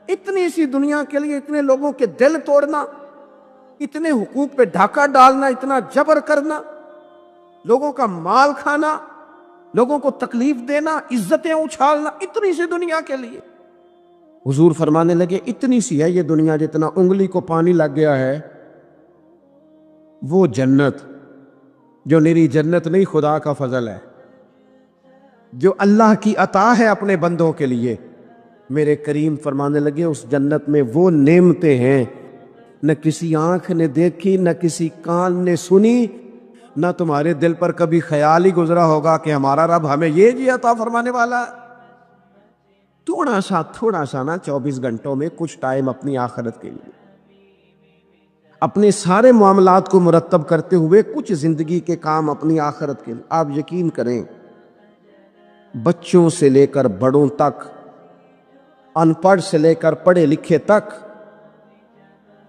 اتنی سی دنیا کے لیے اتنے لوگوں کے دل توڑنا، اتنے حقوق پہ ڈھاکہ ڈالنا، اتنا جبر کرنا، لوگوں کا مال کھانا، لوگوں کو تکلیف دینا، عزتیں اچھالنا، اتنی سی دنیا کے لیے۔ حضور فرمانے لگے اتنی سی ہے یہ دنیا، جتنا انگلی کو پانی لگ گیا ہے وہ جنت، جو میری جنت نہیں خدا کا فضل ہے، جو اللہ کی عطا ہے اپنے بندوں کے لیے۔ میرے کریم فرمانے لگے اس جنت میں وہ نعمتیں ہیں نہ کسی آنکھ نے دیکھی، نہ کسی کان نے سنی، نہ تمہارے دل پر کبھی خیال ہی گزرا ہوگا کہ ہمارا رب ہمیں یہ جی عطا فرمانے والا ہے۔ تھوڑا سا نا 24 گھنٹوں میں کچھ ٹائم اپنی آخرت کے لیے، اپنے سارے معاملات کو مرتب کرتے ہوئے کچھ زندگی کے کام اپنی آخرت کے لیے۔ آپ یقین کریں بچوں سے لے کر بڑوں تک، ان پڑھ سے لے کر پڑھے لکھے تک،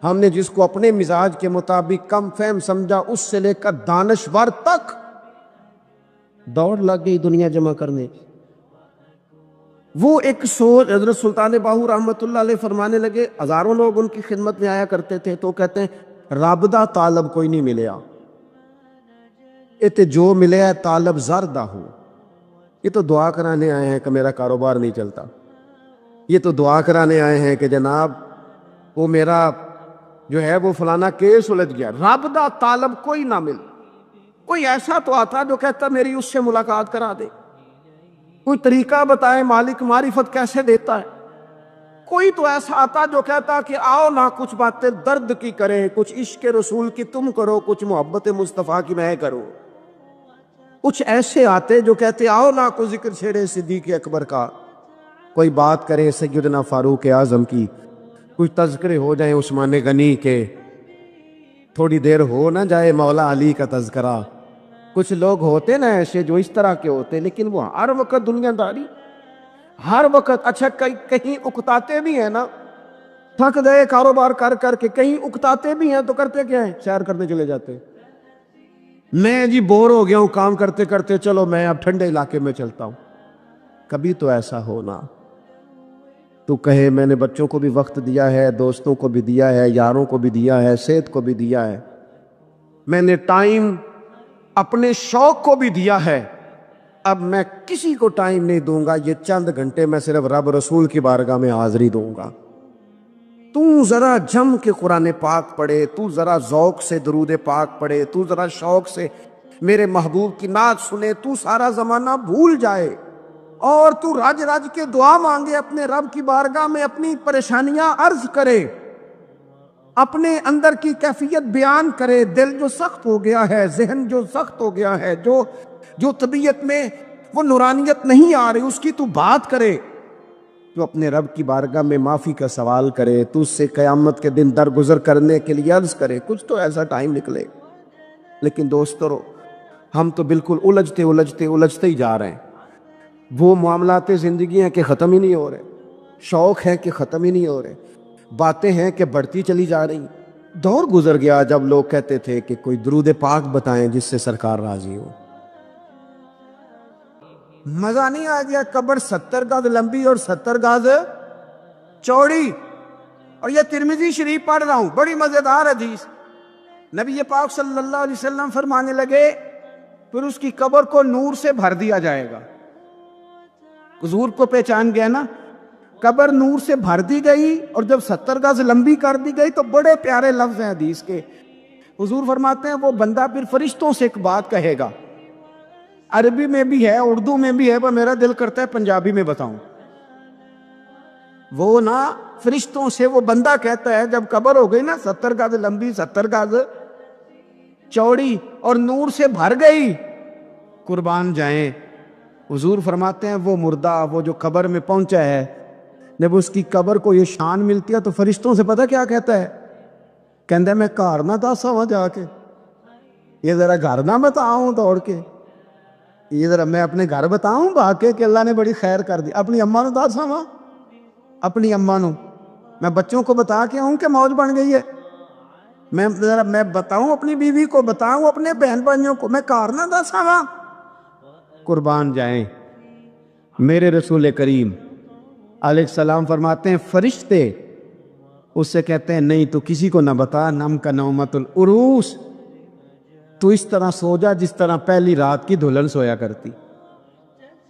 ہم نے جس کو اپنے مزاج کے مطابق کم فہم سمجھا اس سے لے کر دانشور تک دوڑ لگ گئی دنیا جمع کرنے۔ وہ ایک سوچ حضرت سلطان باہو رحمت اللہ علیہ فرمانے لگے، ہزاروں لوگ ان کی خدمت میں آیا کرتے تھے تو کہتے ہیں رابدہ طالب کوئی نہیں ملیا، جو ملے ہے طالب زردہ ہو، یہ تو دعا کرانے آئے ہیں کہ میرا کاروبار نہیں چلتا، یہ تو دعا کرانے آئے ہیں کہ جناب وہ میرا جو ہے وہ فلانا کیس الجھ گیا۔ رابدہ طالب کوئی نہ مل، کوئی ایسا تو آتا جو کہتا میری اس سے ملاقات کرا دے، کوئی طریقہ بتائے مالک معرفت کیسے دیتا ہے، کوئی تو ایسا آتا جو کہتا کہ آؤ نہ کچھ باتیں درد کی کریں، کچھ عشق رسول کی تم کرو، کچھ محبت مصطفیٰ کی میں کروں۔ کچھ ایسے آتے جو کہتے آؤ نہ کوئی ذکر چھیڑے صدیق اکبر کا، کوئی بات کریں سیدنا فاروق اعظم کی، کچھ تذکرے ہو جائیں عثمان غنی کے، تھوڑی دیر ہو نہ جائے مولا علی کا تذکرہ۔ کچھ لوگ ہوتے نا ایسے جو اس طرح کے ہوتے، لیکن وہ ہر وقت دنیا داری، ہر وقت اچھا کہیں اکتاتے بھی ہیں نا، تھک گئے کاروبار کر کر کے، کہیں اکتاتے بھی ہیں تو کرتے کیا ہیں، سیر کرنے چلے جاتے، میں جی بور ہو گیا ہوں کام کرتے کرتے، چلو میں اب ٹھنڈے علاقے میں چلتا ہوں۔ کبھی تو ایسا ہونا تو کہے میں نے بچوں کو بھی وقت دیا ہے، دوستوں کو بھی دیا ہے، یاروں کو بھی دیا ہے، صحت کو بھی دیا ہے، میں نے ٹائم اپنے شوق کو بھی دیا ہے، اب میں کسی کو ٹائم نہیں دوں گا، یہ چند گھنٹے میں صرف رب رسول کی بارگاہ میں حاضری دوں گا۔ تو ذرا جم کے قرآن پاک پڑھے، تو ذرا ذوق سے درود پاک پڑھے، تو ذرا شوق سے میرے محبوب کی نعت سنے، تو سارا زمانہ بھول جائے اور تو رج رج کے دعا مانگے، اپنے رب کی بارگاہ میں اپنی پریشانیاں عرض کرے، اپنے اندر کی کیفیت بیان کرے، دل جو سخت ہو گیا ہے، ذہن جو سخت ہو گیا ہے، جو طبیعت میں وہ نورانیت نہیں آ رہی، اس کی تو بات کرے، تو اپنے رب کی بارگاہ میں معافی کا سوال کرے، تو اس سے قیامت کے دن درگزر کرنے کے لیے عرض کرے، کچھ تو ایسا ٹائم نکلے۔ لیکن دوستو ہم تو بالکل الجھتے ہی جا رہے ہیں، وہ معاملات زندگی ہیں کہ ختم ہی نہیں ہو رہے، شوق ہے کہ ختم ہی نہیں ہو رہے، باتیں ہیں کہ بڑھتی چلی جا رہی۔ دور گزر گیا جب لوگ کہتے تھے کہ کوئی درود پاک بتائیں جس سے سرکار راضی ہو۔ مزہ نہیں آ گیا، قبر 70 گز لمبی اور 70 گز چوڑی، اور یہ ترمذی شریف پڑھ رہا ہوں، بڑی مزیدار حدیث۔ نبی پاک صلی اللہ علیہ وسلم فرمانے لگے پھر اس کی قبر کو نور سے بھر دیا جائے گا۔ حضور کو پہچان گیا نا، قبر نور سے بھر دی گئی، اور جب 70 گز لمبی کر دی گئی تو بڑے پیارے لفظ ہیں حدیث کے۔ حضور فرماتے ہیں وہ بندہ پھر فرشتوں سے ایک بات کہے گا، عربی میں بھی ہے، اردو میں بھی ہے، پر میرا دل کرتا ہے پنجابی میں بتاؤں۔ وہ نا فرشتوں سے وہ بندہ کہتا ہے جب قبر ہو گئی نا 70 گز لمبی 70 گز چوڑی اور نور سے بھر گئی، قربان جائیں، حضور فرماتے ہیں وہ مردہ وہ جو قبر میں پہنچا ہے، جب اس کی قبر کو یہ شان ملتی ہے تو فرشتوں سے پتہ کیا کہتا ہے؟ کہتا ہے میں گھر نہ دسا ہوا جا کے، یہ ذرا گھر نہ بتاؤں دوڑ کے، یہ ذرا میں اپنے گھر بتاؤں بھاگ کے کہ اللہ نے بڑی خیر کر دی، اپنی اماں نو دسا ہوا، اپنی اماں نو میں بچوں کو بتا کے آؤں کہ موج بن گئی ہے، میں بتاؤں اپنی بیوی کو، بتاؤں اپنے بہن بھائیوں کو، میں گھر نہ دسا ہوا۔ قربان جائیں، میرے رسول کریم علیہ السلام فرماتے ہیں فرشتے اس سے کہتے ہیں نہیں تو کسی کو نہ بتا، نم کا نومت العروس، تو اس طرح سو جا جس طرح پہلی رات کی دلہن سویا کرتی،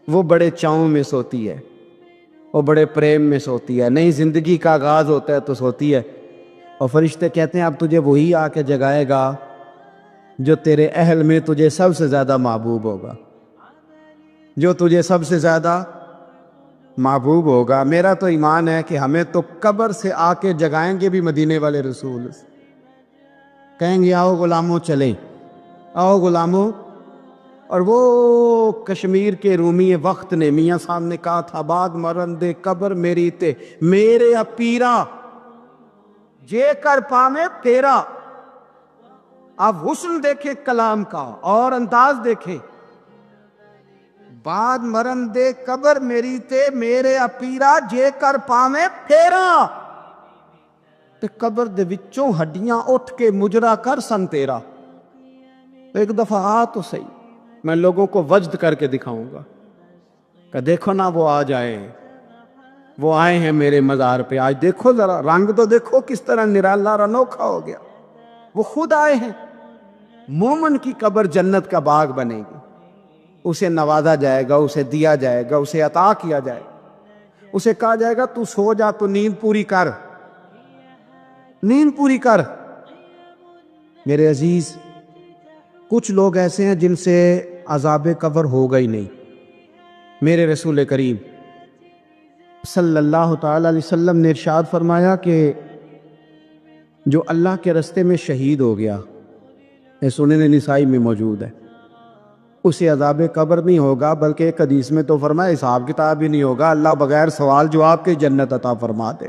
وہ بڑے چاؤں میں سوتی ہے، وہ بڑے پریم میں سوتی ہے، نئی زندگی کا آغاز ہوتا ہے تو سوتی ہے، اور فرشتے کہتے ہیں اب تجھے وہی آ کے جگائے گا جو تیرے اہل میں تجھے سب سے زیادہ محبوب ہوگا، جو تجھے سب سے زیادہ محبوب ہوگا۔ میرا تو ایمان ہے کہ ہمیں تو قبر سے آ کے جگائیں گے بھی مدینے والے رسول، کہیں گے آؤ غلاموں چلیں، آؤ غلاموں۔ اور وہ کشمیر کے رومی وقت نے میاں صاحب نے کہا تھا بعد مرن دے قبر میری تے میرے اپیرا جے کر پامے تیرا۔ آپ حسن دیکھیں کلام کا اور انداز دیکھیں، بعد مرن دے قبر میری تے میرے اپیرا جے کر پامے تیرا، تے قبر دے وچوں ہڈیاں اٹھ کے مجرا کر سن تیرا۔ ایک دفعہ آ تو صحیح، میں لوگوں کو وجد کر کے دکھاؤں گا کہ دیکھو نا وہ آ جائے، وہ آئے ہیں میرے مزار پہ آج، دیکھو ذرا رنگ تو دیکھو کس طرح نرالا اور انوکھا ہو گیا، وہ خود آئے ہیں۔ مومن کی قبر جنت کا باغ بنے گی، اسے نوازا جائے گا، اسے دیا جائے گا، اسے عطا کیا جائے گا، اسے کہا جائے گا تو سو جا، تو نیند پوری کر، نیند پوری کر۔ میرے عزیز، کچھ لوگ ایسے ہیں جن سے عذاب قبر ہوگا ہی نہیں۔ میرے رسول کریم صلی اللہ تعالی علیہ وسلم نے ارشاد فرمایا کہ جو اللہ کے رستے میں شہید ہو گیا، یہ سنن نسائی میں موجود ہے، اسے عذاب قبر نہیں ہوگا، بلکہ ایک حدیث میں تو فرمایا حساب کتاب ہی نہیں ہوگا، اللہ بغیر سوال جواب کے جنت عطا فرما دے۔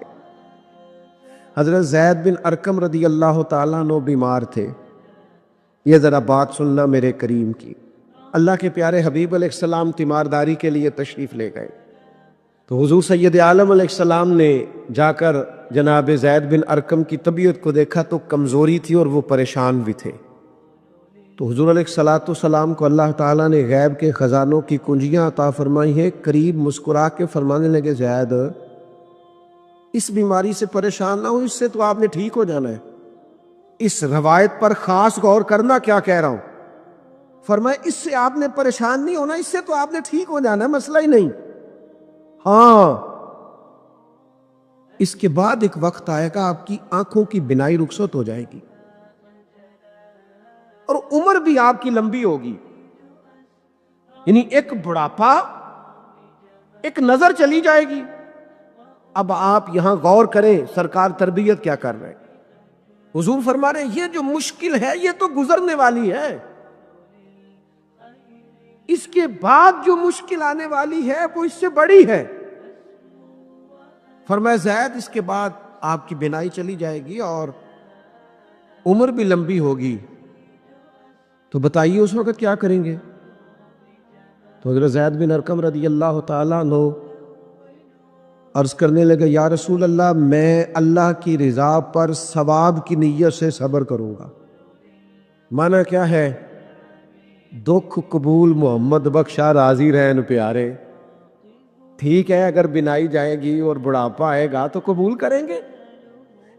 حضرت زید بن ارقم رضی اللہ تعالیٰ عنہ بیمار تھے، یہ ذرا بات سننا میرے کریم کی۔ اللہ کے پیارے حبیب علیہ السلام تیمارداری کے لیے تشریف لے گئے، تو حضور سید عالم علیہ السلام نے جا کر جناب زید بن ارقم کی طبیعت کو دیکھا تو کمزوری تھی اور وہ پریشان بھی تھے، تو حضور علیہ السلام کو اللہ تعالیٰ نے غیب کے خزانوں کی کنجیاں عطا فرمائی ہیں۔ قریب مسکرا کے فرمانے لگے زید اس بیماری سے پریشان نہ ہو، اس سے تو آپ نے ٹھیک ہو جانا ہے، اس روایت پر خاص غور کرنا کیا کہہ رہا ہوں، فرمایا اس سے آپ نے پریشان نہیں ہونا، اس سے تو آپ نے ٹھیک ہو جانا ہے، مسئلہ ہی نہیں۔ ہاں اس کے بعد ایک وقت آئے گا آپ کی آنکھوں کی بینائی رخصت ہو جائے گی اور عمر بھی آپ کی لمبی ہوگی، یعنی ایک بڑھاپا، ایک نظر چلی جائے گی۔ اب آپ یہاں غور کریں سرکار تربیت کیا کر رہے ہیں۔ حضور فرما رہے ہیں یہ جو مشکل ہے یہ تو گزرنے والی ہے، اس کے بعد جو مشکل آنے والی ہے وہ اس سے بڑی ہے۔ فرمایا زید اس کے بعد آپ کی بینائی چلی جائے گی اور عمر بھی لمبی ہوگی، تو بتائیے اس وقت کیا کریں گے؟ تو حضرت زید بن ارقم رضی اللہ تعالیٰ عنہ عرض کرنے لگے یا رسول اللہ میں اللہ کی رضا پر ثواب کی نیت سے صبر کروں گا۔ معنی کیا ہے؟ دکھ قبول محمد بخشا راضی رہن پیارے، ٹھیک ہے اگر بینائی جائے گی اور بڑھاپا آئے گا تو قبول کریں گے،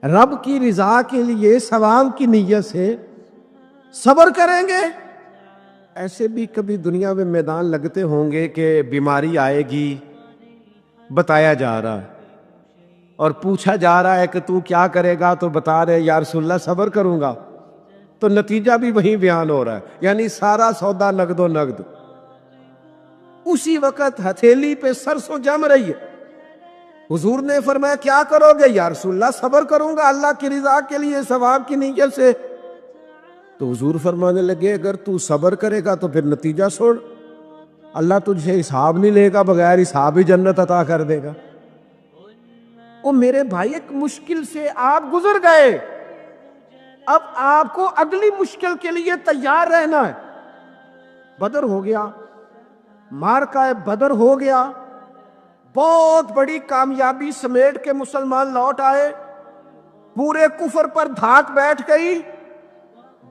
رب کی رضا کے لیے ثواب کی نیت سے صبر کریں گے۔ ایسے بھی کبھی دنیا میں میدان لگتے ہوں گے کہ بیماری آئے گی، بتایا جا رہا ہے اور پوچھا جا رہا ہے کہ تو کیا کرے گا، تو بتا رہے یا رسول اللہ صبر کروں گا، تو نتیجہ بھی وہی بیان ہو رہا ہے، یعنی سارا سودا نقد و نقد۔ اسی وقت ہتھیلی پہ سرسوں جم رہی ہے، حضور نے فرمایا کیا کرو گے؟ یا رسول اللہ صبر کروں گا اللہ کی رضا کے لیے، ثواب کی نیت سے۔ تو حضور فرمانے لگے اگر تو صبر کرے گا تو پھر نتیجہ چھوڑ، اللہ تجھ سے حساب نہیں لے گا، بغیر حساب ہی جنت عطا کر دے گا۔ او میرے بھائی، ایک مشکل سے آپ گزر گئے، اب آپ کو اگلی مشکل کے لیے تیار رہنا ہے۔ بدر ہو گیا، معرکہ بدر ہو گیا، بہت بڑی کامیابی سمیٹ کے مسلمان لوٹ آئے، پورے کفر پر دھاک بیٹھ گئی،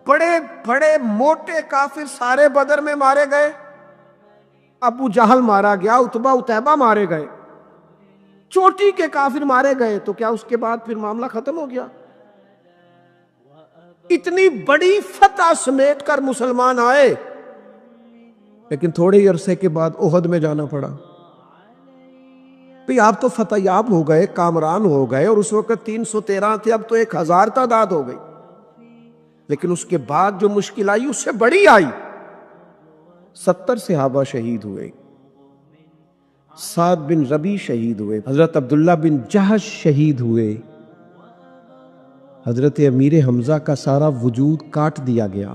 بڑے بڑے موٹے کافر سارے بدر میں مارے گئے، ابو جہل مارا گیا، عتبہ اتیبہ مارے گئے، چوٹی کے کافر مارے گئے، تو کیا اس کے بعد پھر معاملہ ختم ہو گیا؟ اتنی بڑی فتح سمیٹ کر مسلمان آئے، لیکن تھوڑے ہی عرصے کے بعد احد میں جانا پڑا۔ بھی آپ تو فتح یاب ہو گئے، کامران ہو گئے، اور اس وقت 313 تھے، اب تو 1000 تعداد ہو گئی، لیکن اس کے بعد جو مشکل آئی اس سے بڑی آئی۔ 70 صحابہ شہید ہوئے، سعد بن ربیع شہید ہوئے، حضرت عبداللہ بن جہش شہید ہوئے، حضرت امیر حمزہ کا سارا وجود کاٹ دیا گیا،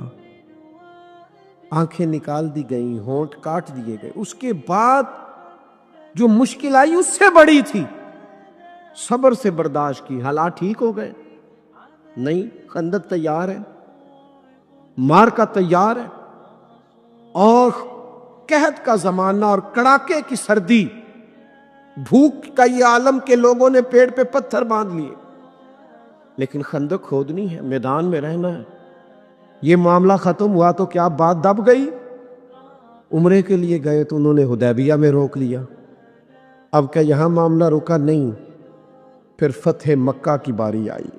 آنکھیں نکال دی گئیں، ہونٹ کاٹ دیے گئے۔ اس کے بعد جو مشکل آئی اس سے بڑی تھی، صبر سے برداشت کی، حالات ٹھیک ہو گئے، نہیں، خندق تیار ہے، معرکہ تیار ہے، اور قحط کا زمانہ اور کڑاکے کی سردی، بھوک کا یہ عالم کے لوگوں نے پیڑ پہ پتھر باندھ لیے، لیکن خندق کھودنی ہے، میدان میں رہنا ہے۔ یہ معاملہ ختم ہوا تو کیا بات دب گئی؟ عمرے کے لیے گئے تو انہوں نے حدیبیہ میں روک لیا، اب کیا یہاں معاملہ رکا؟ نہیں، پھر فتح مکہ کی باری آئی،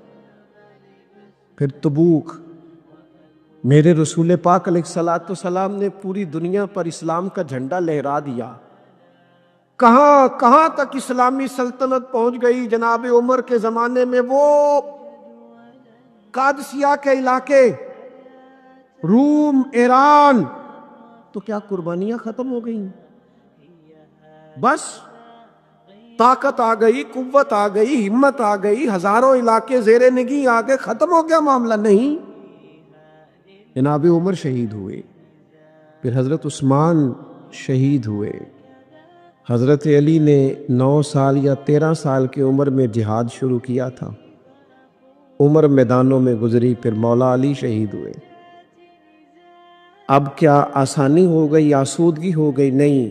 پھر تبوک۔ میرے رسول پاک علیہ الصلوۃ والسلام نے پوری دنیا پر اسلام کا جھنڈا لہرا دیا، کہاں کہاں تک اسلامی سلطنت پہنچ گئی۔ جناب عمر کے زمانے میں وہ قادسیہ کے علاقے، روم، ایران، تو کیا قربانیاں ختم ہو گئیں؟ بس طاقت آ گئی، قوت آ گئی، ہمت آ گئی، ہزاروں علاقے زیر نگیں آ گئے، ختم ہو گیا معاملہ؟ نہیں، جناب عمر شہید ہوئے، پھر حضرت عثمان شہید ہوئے، حضرت علی نے 9 سال یا 13 سال کی عمر میں جہاد شروع کیا تھا، عمر میدانوں میں گزری، پھر مولا علی شہید ہوئے۔ اب کیا آسانی ہو گئی، آسودگی ہو گئی؟ نہیں،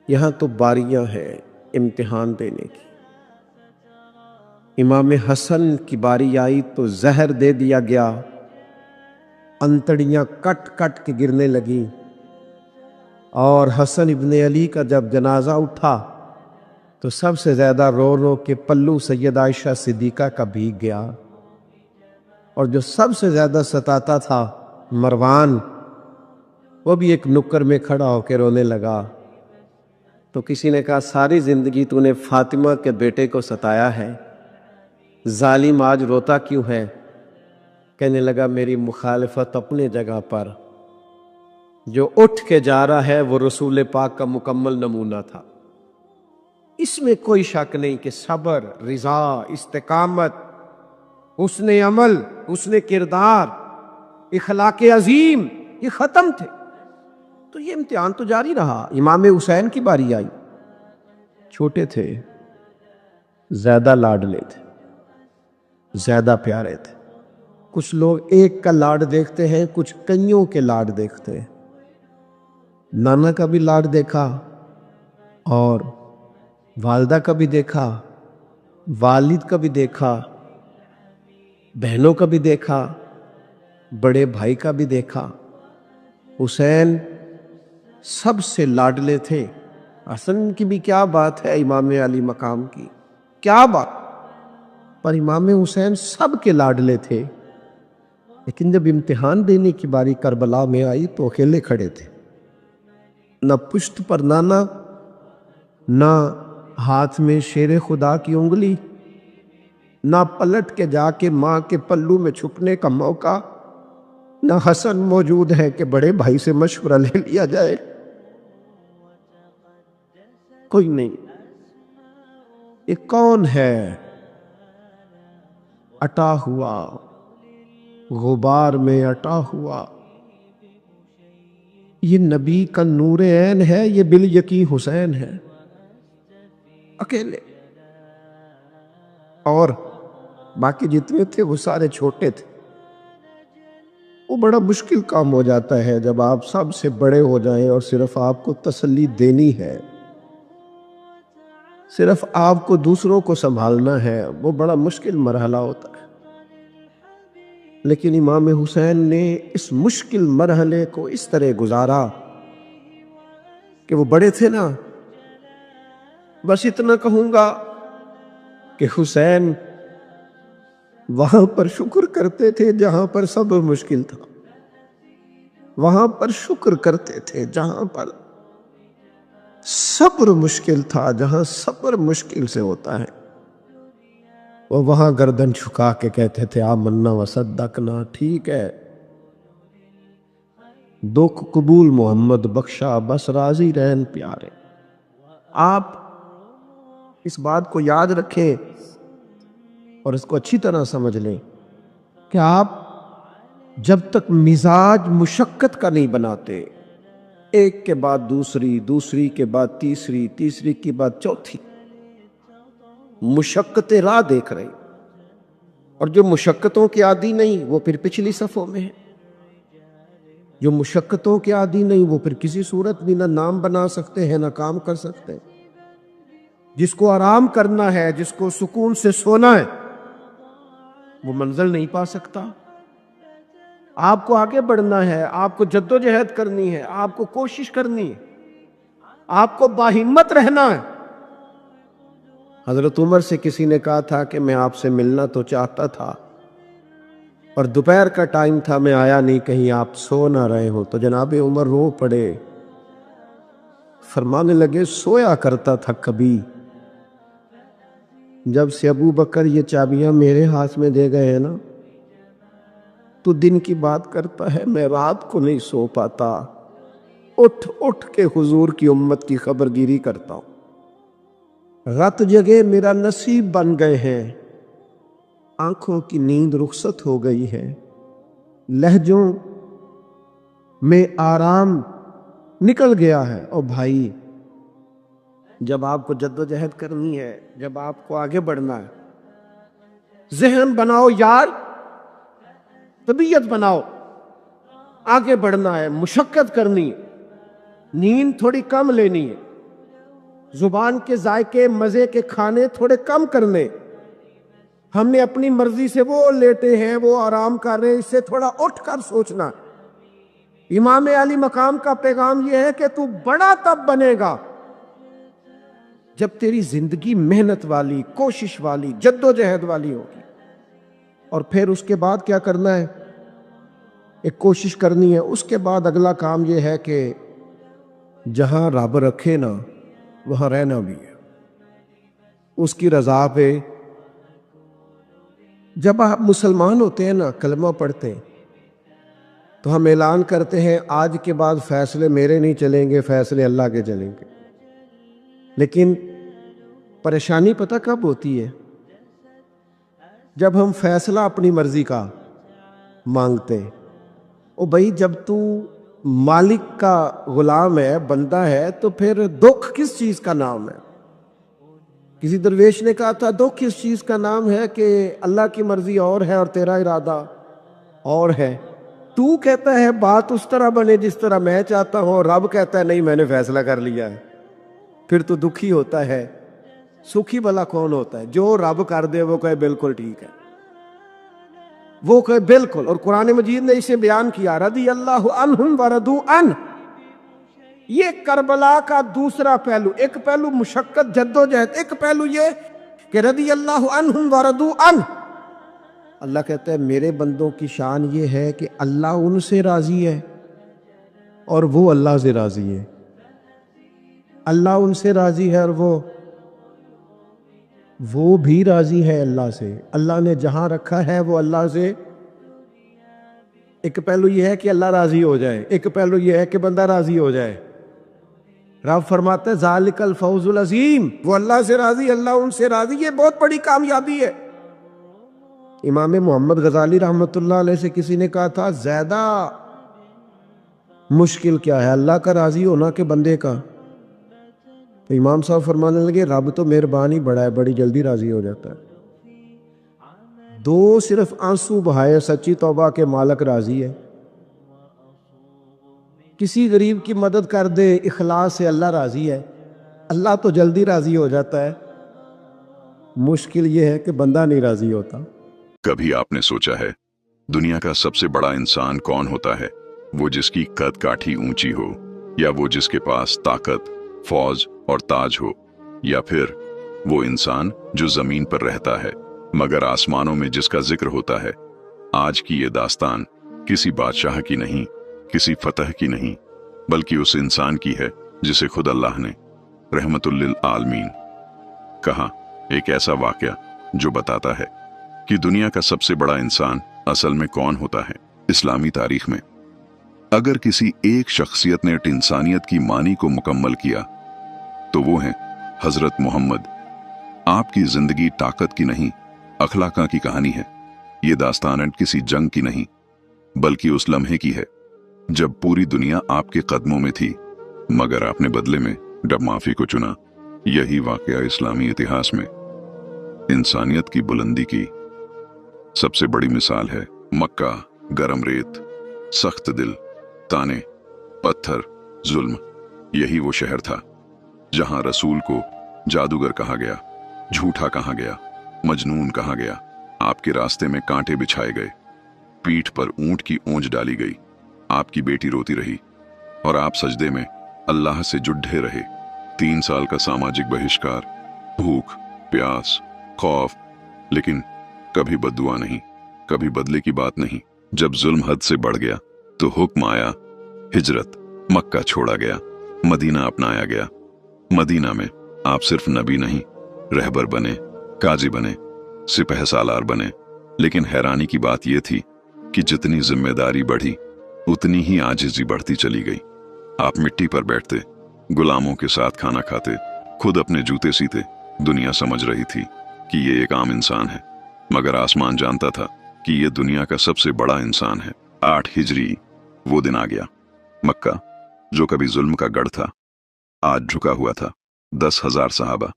یہاں تو باریاں ہیں امتحان دینے کی۔ امام حسن کی باری آئی تو زہر دے دیا گیا، انتڑیاں کٹ کٹ کے گرنے لگیں، اور حسن ابن علی کا جب جنازہ اٹھا تو سب سے زیادہ رو رو کے پلو سید عائشہ صدیقہ کا بھیگ گیا، اور جو سب سے زیادہ ستاتا تھا مروان، وہ بھی ایک نکر میں کھڑا ہو کے رونے لگا۔ تو کسی نے کہا ساری زندگی تو نے فاطمہ کے بیٹے کو ستایا ہے، ظالم آج روتا کیوں ہے؟ کہنے لگا میری مخالفت اپنے جگہ پر، جو اٹھ کے جا رہا ہے وہ رسول پاک کا مکمل نمونہ تھا۔ اس میں کوئی شک نہیں کہ صبر، رضا، استقامت، حسن عمل، حسن کردار، اخلاق عظیم، یہ ختم تھے، تو یہ امتحان تو جاری رہا۔ امام حسین کی باری آئی، چھوٹے تھے، زیادہ لاڈلے تھے، زیادہ پیارے تھے۔ کچھ لوگ ایک کا لاڈ دیکھتے ہیں، کچھ کئیوں کے لاڈ دیکھتے ہیں۔ نانا کا بھی لاڈ دیکھا، اور والدہ کا بھی دیکھا، والد کا بھی دیکھا، بہنوں کا بھی دیکھا، بڑے بھائی کا بھی دیکھا۔ حسین سب سے لاڈلے تھے۔ حسن کی بھی کیا بات ہے، امام علی مقام کی کیا بات، پر امام حسین سب کے لاڈلے تھے، لیکن جب امتحان دینے کی باری کربلا میں آئی تو اکیلے کھڑے تھے، نہ پشت پر نانا، نہ ہاتھ میں شیر خدا کی انگلی، نہ پلٹ کے جا کے ماں کے پلو میں چھپنے کا موقع، نہ حسن موجود ہے کہ بڑے بھائی سے مشورہ لے لیا جائے، کوئی نہیں۔ یہ کون ہے اٹا ہوا، غبار میں اٹا ہوا؟ یہ نبی کا نور عین ہے، یہ بالیقین حسین ہے اکیلے، اور باقی جتنے تھے وہ سارے چھوٹے تھے۔ وہ بڑا مشکل کام ہو جاتا ہے جب آپ سب سے بڑے ہو جائیں اور صرف آپ کو تسلی دینی ہے، صرف آپ کو دوسروں کو سنبھالنا ہے، وہ بڑا مشکل مرحلہ ہوتا ہے۔ لیکن امام حسین نے اس مشکل مرحلے کو اس طرح گزارا کہ وہ بڑے تھے نا، بس اتنا کہوں گا کہ حسین وہاں پر شکر کرتے تھے جہاں پر صبر مشکل تھا، وہاں پر شکر کرتے تھے جہاں پر صبر مشکل تھا، جہاں صبر مشکل سے ہوتا ہے وہ وہاں گردن جھکا کے کہتے تھے آمنا وصدقنا، ٹھیک ہے، دکھ قبول محمد بخشا، بس راضی رہن پیارے۔ آپ اس بات کو یاد رکھیں اور اس کو اچھی طرح سمجھ لیں کہ آپ جب تک مزاج مشقت کا نہیں بناتے، ایک کے بعد دوسری، دوسری کے بعد تیسری، تیسری کے بعد چوتھی مشقت راہ دیکھ رہے، اور جو مشقتوں کے عادی نہیں وہ پھر پچھلی صفوں میں ہے، جو مشقتوں کے عادی نہیں وہ پھر کسی صورت بھی نہ نام بنا سکتے ہیں نہ کام کر سکتے۔ جس کو آرام کرنا ہے، جس کو سکون سے سونا ہے، وہ منزل نہیں پا سکتا۔ آپ کو آگے بڑھنا ہے، آپ کو جد و جہد کرنی ہے، آپ کو کوشش کرنی ہے، آپ کو باہمت رہنا ہے۔ حضرت عمر سے کسی نے کہا تھا کہ میں آپ سے ملنا تو چاہتا تھا اور دوپہر کا ٹائم تھا، میں آیا نہیں، کہیں آپ سو نہ رہے ہو؟ تو جناب عمر رو پڑے، فرمانے لگے سویا کرتا تھا کبھی، جب سے ابو بکر یہ چابیاں میرے ہاتھ میں دے گئے ہیں نا تو دن کی بات کرتا ہے، میں رات کو نہیں سو پاتا، اٹھ اٹھ کے حضور کی امت کی خبرگیری کرتا ہوں۔ رات جگہ میرا نصیب بن گئے ہیں، آنکھوں کی نیند رخصت ہو گئی ہے، لہجوں میں آرام نکل گیا ہے۔ اور بھائی جب آپ کو جد و جہد کرنی ہے، جب آپ کو آگے بڑھنا ہے، ذہن بناؤ یار، طبیعت بناؤ، آگے بڑھنا ہے، مشقت کرنی ہے، نیند تھوڑی کم لینی ہے، زبان کے ذائقے مزے کے کھانے تھوڑے کم کرنے۔ ہم نے اپنی مرضی سے وہ لیٹے ہیں، وہ آرام کر رہے ہیں، اس سے تھوڑا اٹھ کر سوچنا۔ امام علی مقام کا پیغام یہ ہے کہ تو بڑا تب بنے گا جب تیری زندگی محنت والی، کوشش والی، جد و جہد والی ہوگی۔ اور پھر اس کے بعد کیا کرنا ہے؟ ایک کوشش کرنی ہے۔ اس کے بعد اگلا کام یہ ہے کہ جہاں رب رکھے نا وہاں رہنا بھی ہے، اس کی رضا پہ۔ جب آپ مسلمان ہوتے ہیں نا، کلمہ پڑھتے ہیں، تو ہم اعلان کرتے ہیں آج کے بعد فیصلے میرے نہیں چلیں گے، فیصلے اللہ کے چلیں گے۔ لیکن پریشانی پتہ کب ہوتی ہے؟ جب ہم فیصلہ اپنی مرضی کا مانگتے ہیں۔ او بھائی جب تو مالک کا غلام ہے، بندہ ہے، تو پھر دکھ کس چیز کا نام ہے؟ کسی درویش نے کہا تھا دکھ کس چیز کا نام ہے کہ اللہ کی مرضی اور ہے اور تیرا ارادہ اور ہے۔ تو کہتا ہے بات اس طرح بنے جس طرح میں چاہتا ہوں، اور رب کہتا ہے نہیں میں نے فیصلہ کر لیا ہے، پھر تو دکھی ہوتا ہے۔ سکھی بھلا کون ہوتا ہے؟ جو رب کر دے وہ کہے بالکل ٹھیک ہے، وہ کہے بالکل۔ اور قرآن مجید نے اسے بیان کیا، رضی اللہ عنہم ورضوا عنہ۔ یہ کربلا کا دوسرا پہلو، ایک پہلو مشقت جد و جہد، ایک پہلو یہ کہ رضی اللہ عنہم ورضوا عنہ۔ اللہ کہتا ہے میرے بندوں کی شان یہ ہے کہ اللہ ان سے راضی ہے اور وہ اللہ سے راضی ہے۔ اللہ ان سے راضی ہے اور وہ بھی راضی ہے اللہ سے۔ اللہ نے جہاں رکھا ہے وہ اللہ سے، ایک پہلو یہ ہے کہ اللہ راضی ہو جائے، ایک پہلو یہ ہے کہ بندہ راضی ہو جائے۔ رب فرماتے ہیں ذالک الفوز العظیم، وہ اللہ سے راضی، اللہ ان سے راضی، یہ بہت بڑی کامیابی ہے۔ امام محمد غزالی رحمۃ اللہ علیہ سے کسی نے کہا تھا زیادہ مشکل کیا ہے، اللہ کا راضی ہونا کہ بندے کا؟ تو امام صاحب فرمانے لگے رب تو مہربان ہی بڑا ہے، بڑی جلدی راضی ہو جاتا ہے۔ دو صرف آنسو بہائے سچی توبہ کے مالک راضی ہے، کسی غریب کی مدد کر دے اخلاص سے اللہ راضی ہے، اللہ تو جلدی راضی ہو جاتا ہے، مشکل یہ ہے کہ بندہ نہیں راضی ہوتا۔ کبھی آپ نے سوچا ہے دنیا کا سب سے بڑا انسان کون ہوتا ہے؟ وہ جس کی قد کاٹھی اونچی ہو، یا وہ جس کے پاس طاقت، فوج اور تاج ہو، یا پھر وہ انسان جو زمین پر رہتا ہے مگر آسمانوں میں جس کا ذکر ہوتا ہے؟ آج کی یہ داستان کسی بادشاہ کی نہیں، کسی فتح کی نہیں، بلکہ اس انسان کی ہے جسے خود اللہ نے رحمت للعالمین کہا۔ ایک ایسا واقعہ جو بتاتا ہے کہ دنیا کا سب سے بڑا انسان اصل میں کون ہوتا ہے۔ اسلامی تاریخ میں اگر کسی ایک شخصیت نے انسانیت کی معنی کو مکمل کیا تو وہ ہیں حضرت محمد۔ آپ کی زندگی طاقت کی نہیں، اخلاق کی کہانی ہے۔ یہ داستان کسی جنگ کی نہیں، بلکہ اس لمحے کی ہے جب پوری دنیا آپ کے قدموں میں تھی مگر آپ نے بدلے میں جب معافی کو چنا۔ یہی واقعہ اسلامی اتہاس میں انسانیت کی بلندی کی سب سے بڑی مثال ہے۔ مکہ، گرم ریت، سخت دل، تانے، پتھر، ظلم، یہی وہ شہر تھا جہاں رسول کو جادوگر کہا گیا، جھوٹا کہا گیا، مجنون کہا گیا۔ آپ کے راستے میں کانٹے بچھائے گئے، پیٹھ پر اونٹ کی اونج ڈالی گئی، آپ کی بیٹی روتی رہی اور آپ سجدے میں اللہ سے جھڈے رہے۔ 3 سال کا ساماجک بہشکار، بھوک، پیاس، خوف، لیکن کبھی بددعا نہیں، کبھی بدلے کی بات نہیں۔ جب ظلم حد سے بڑھ گیا تو حکم آیا، ہجرت، مکہ چھوڑا گیا، مدینہ اپنایا گیا۔ مدینہ میں آپ صرف نبی نہیں، رہبر بنے، قاضی بنے، سپہ سالار بنے۔ لیکن حیرانی کی بات یہ تھی کہ جتنی ذمہ داری بڑھی اتنی ہی عاجزی بڑھتی چلی گئی۔ آپ مٹی پر بیٹھتے، غلاموں کے ساتھ کھانا کھاتے، خود اپنے جوتے سیتے۔ دنیا سمجھ رہی تھی کہ یہ ایک عام انسان ہے، مگر آسمان جانتا تھا کہ یہ دنیا کا سب سے بڑا انسان ہے۔ 8 ہجری وہ دن آ گیا۔ مکہ جو کبھی ظلم کا گڑھ تھا آج جھکا ہوا تھا۔ 10,000 صحابہ،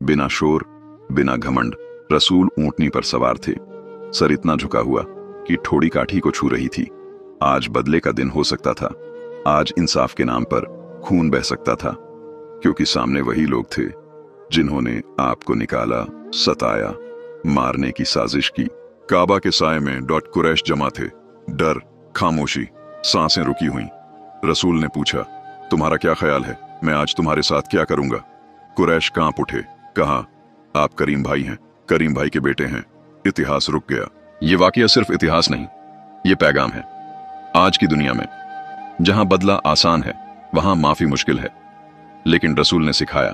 بنا شور، بنا گھمنڈ، رسول اونٹنی پر سوار تھے، سر اتنا جھکا ہوا کہ ٹھوڑی کاٹھی کو چھو رہی تھی۔ آج بدلے کا دن ہو سکتا تھا، آج انصاف کے نام پر خون بہہ سکتا تھا، کیونکہ سامنے وہی لوگ تھے جنہوں نے آپ کو نکالا، ستایا، مارنے کی سازش کی۔ کعبہ کے سائے میں قریش جمع تھے، ڈر، خاموشی، سانسیں رکی ہوئیں۔ رسول نے پوچھا، تمہارا کیا خیال ہے؟ میں آج تمہارے ساتھ کیا کروں گا؟ قریش کانپ اٹھے، کہا، آپ کریم بھائی ہیں، کریم بھائی کے بیٹے ہیں۔ اتہاس رک گیا۔ یہ واقعہ صرف اتہاس نہیں، یہ پیغام ہے۔ آج کی دنیا میں جہاں بدلہ آسان ہے وہاں معافی مشکل ہے، لیکن رسول نے سکھایا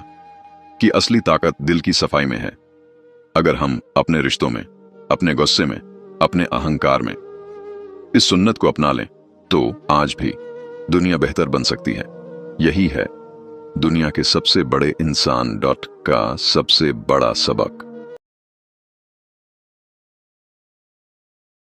کہ اصلی طاقت دل کی صفائی میں ہے۔ اگر ہم اپنے رشتوں میں، اپنے غصے میں، اپنے اہنکار میں اس سنت کو اپنا لیں تو آج بھی دنیا بہتر بن سکتی ہے۔ یہی ہے دنیا کے سب سے بڑے انسان کا سب سے بڑا سبق۔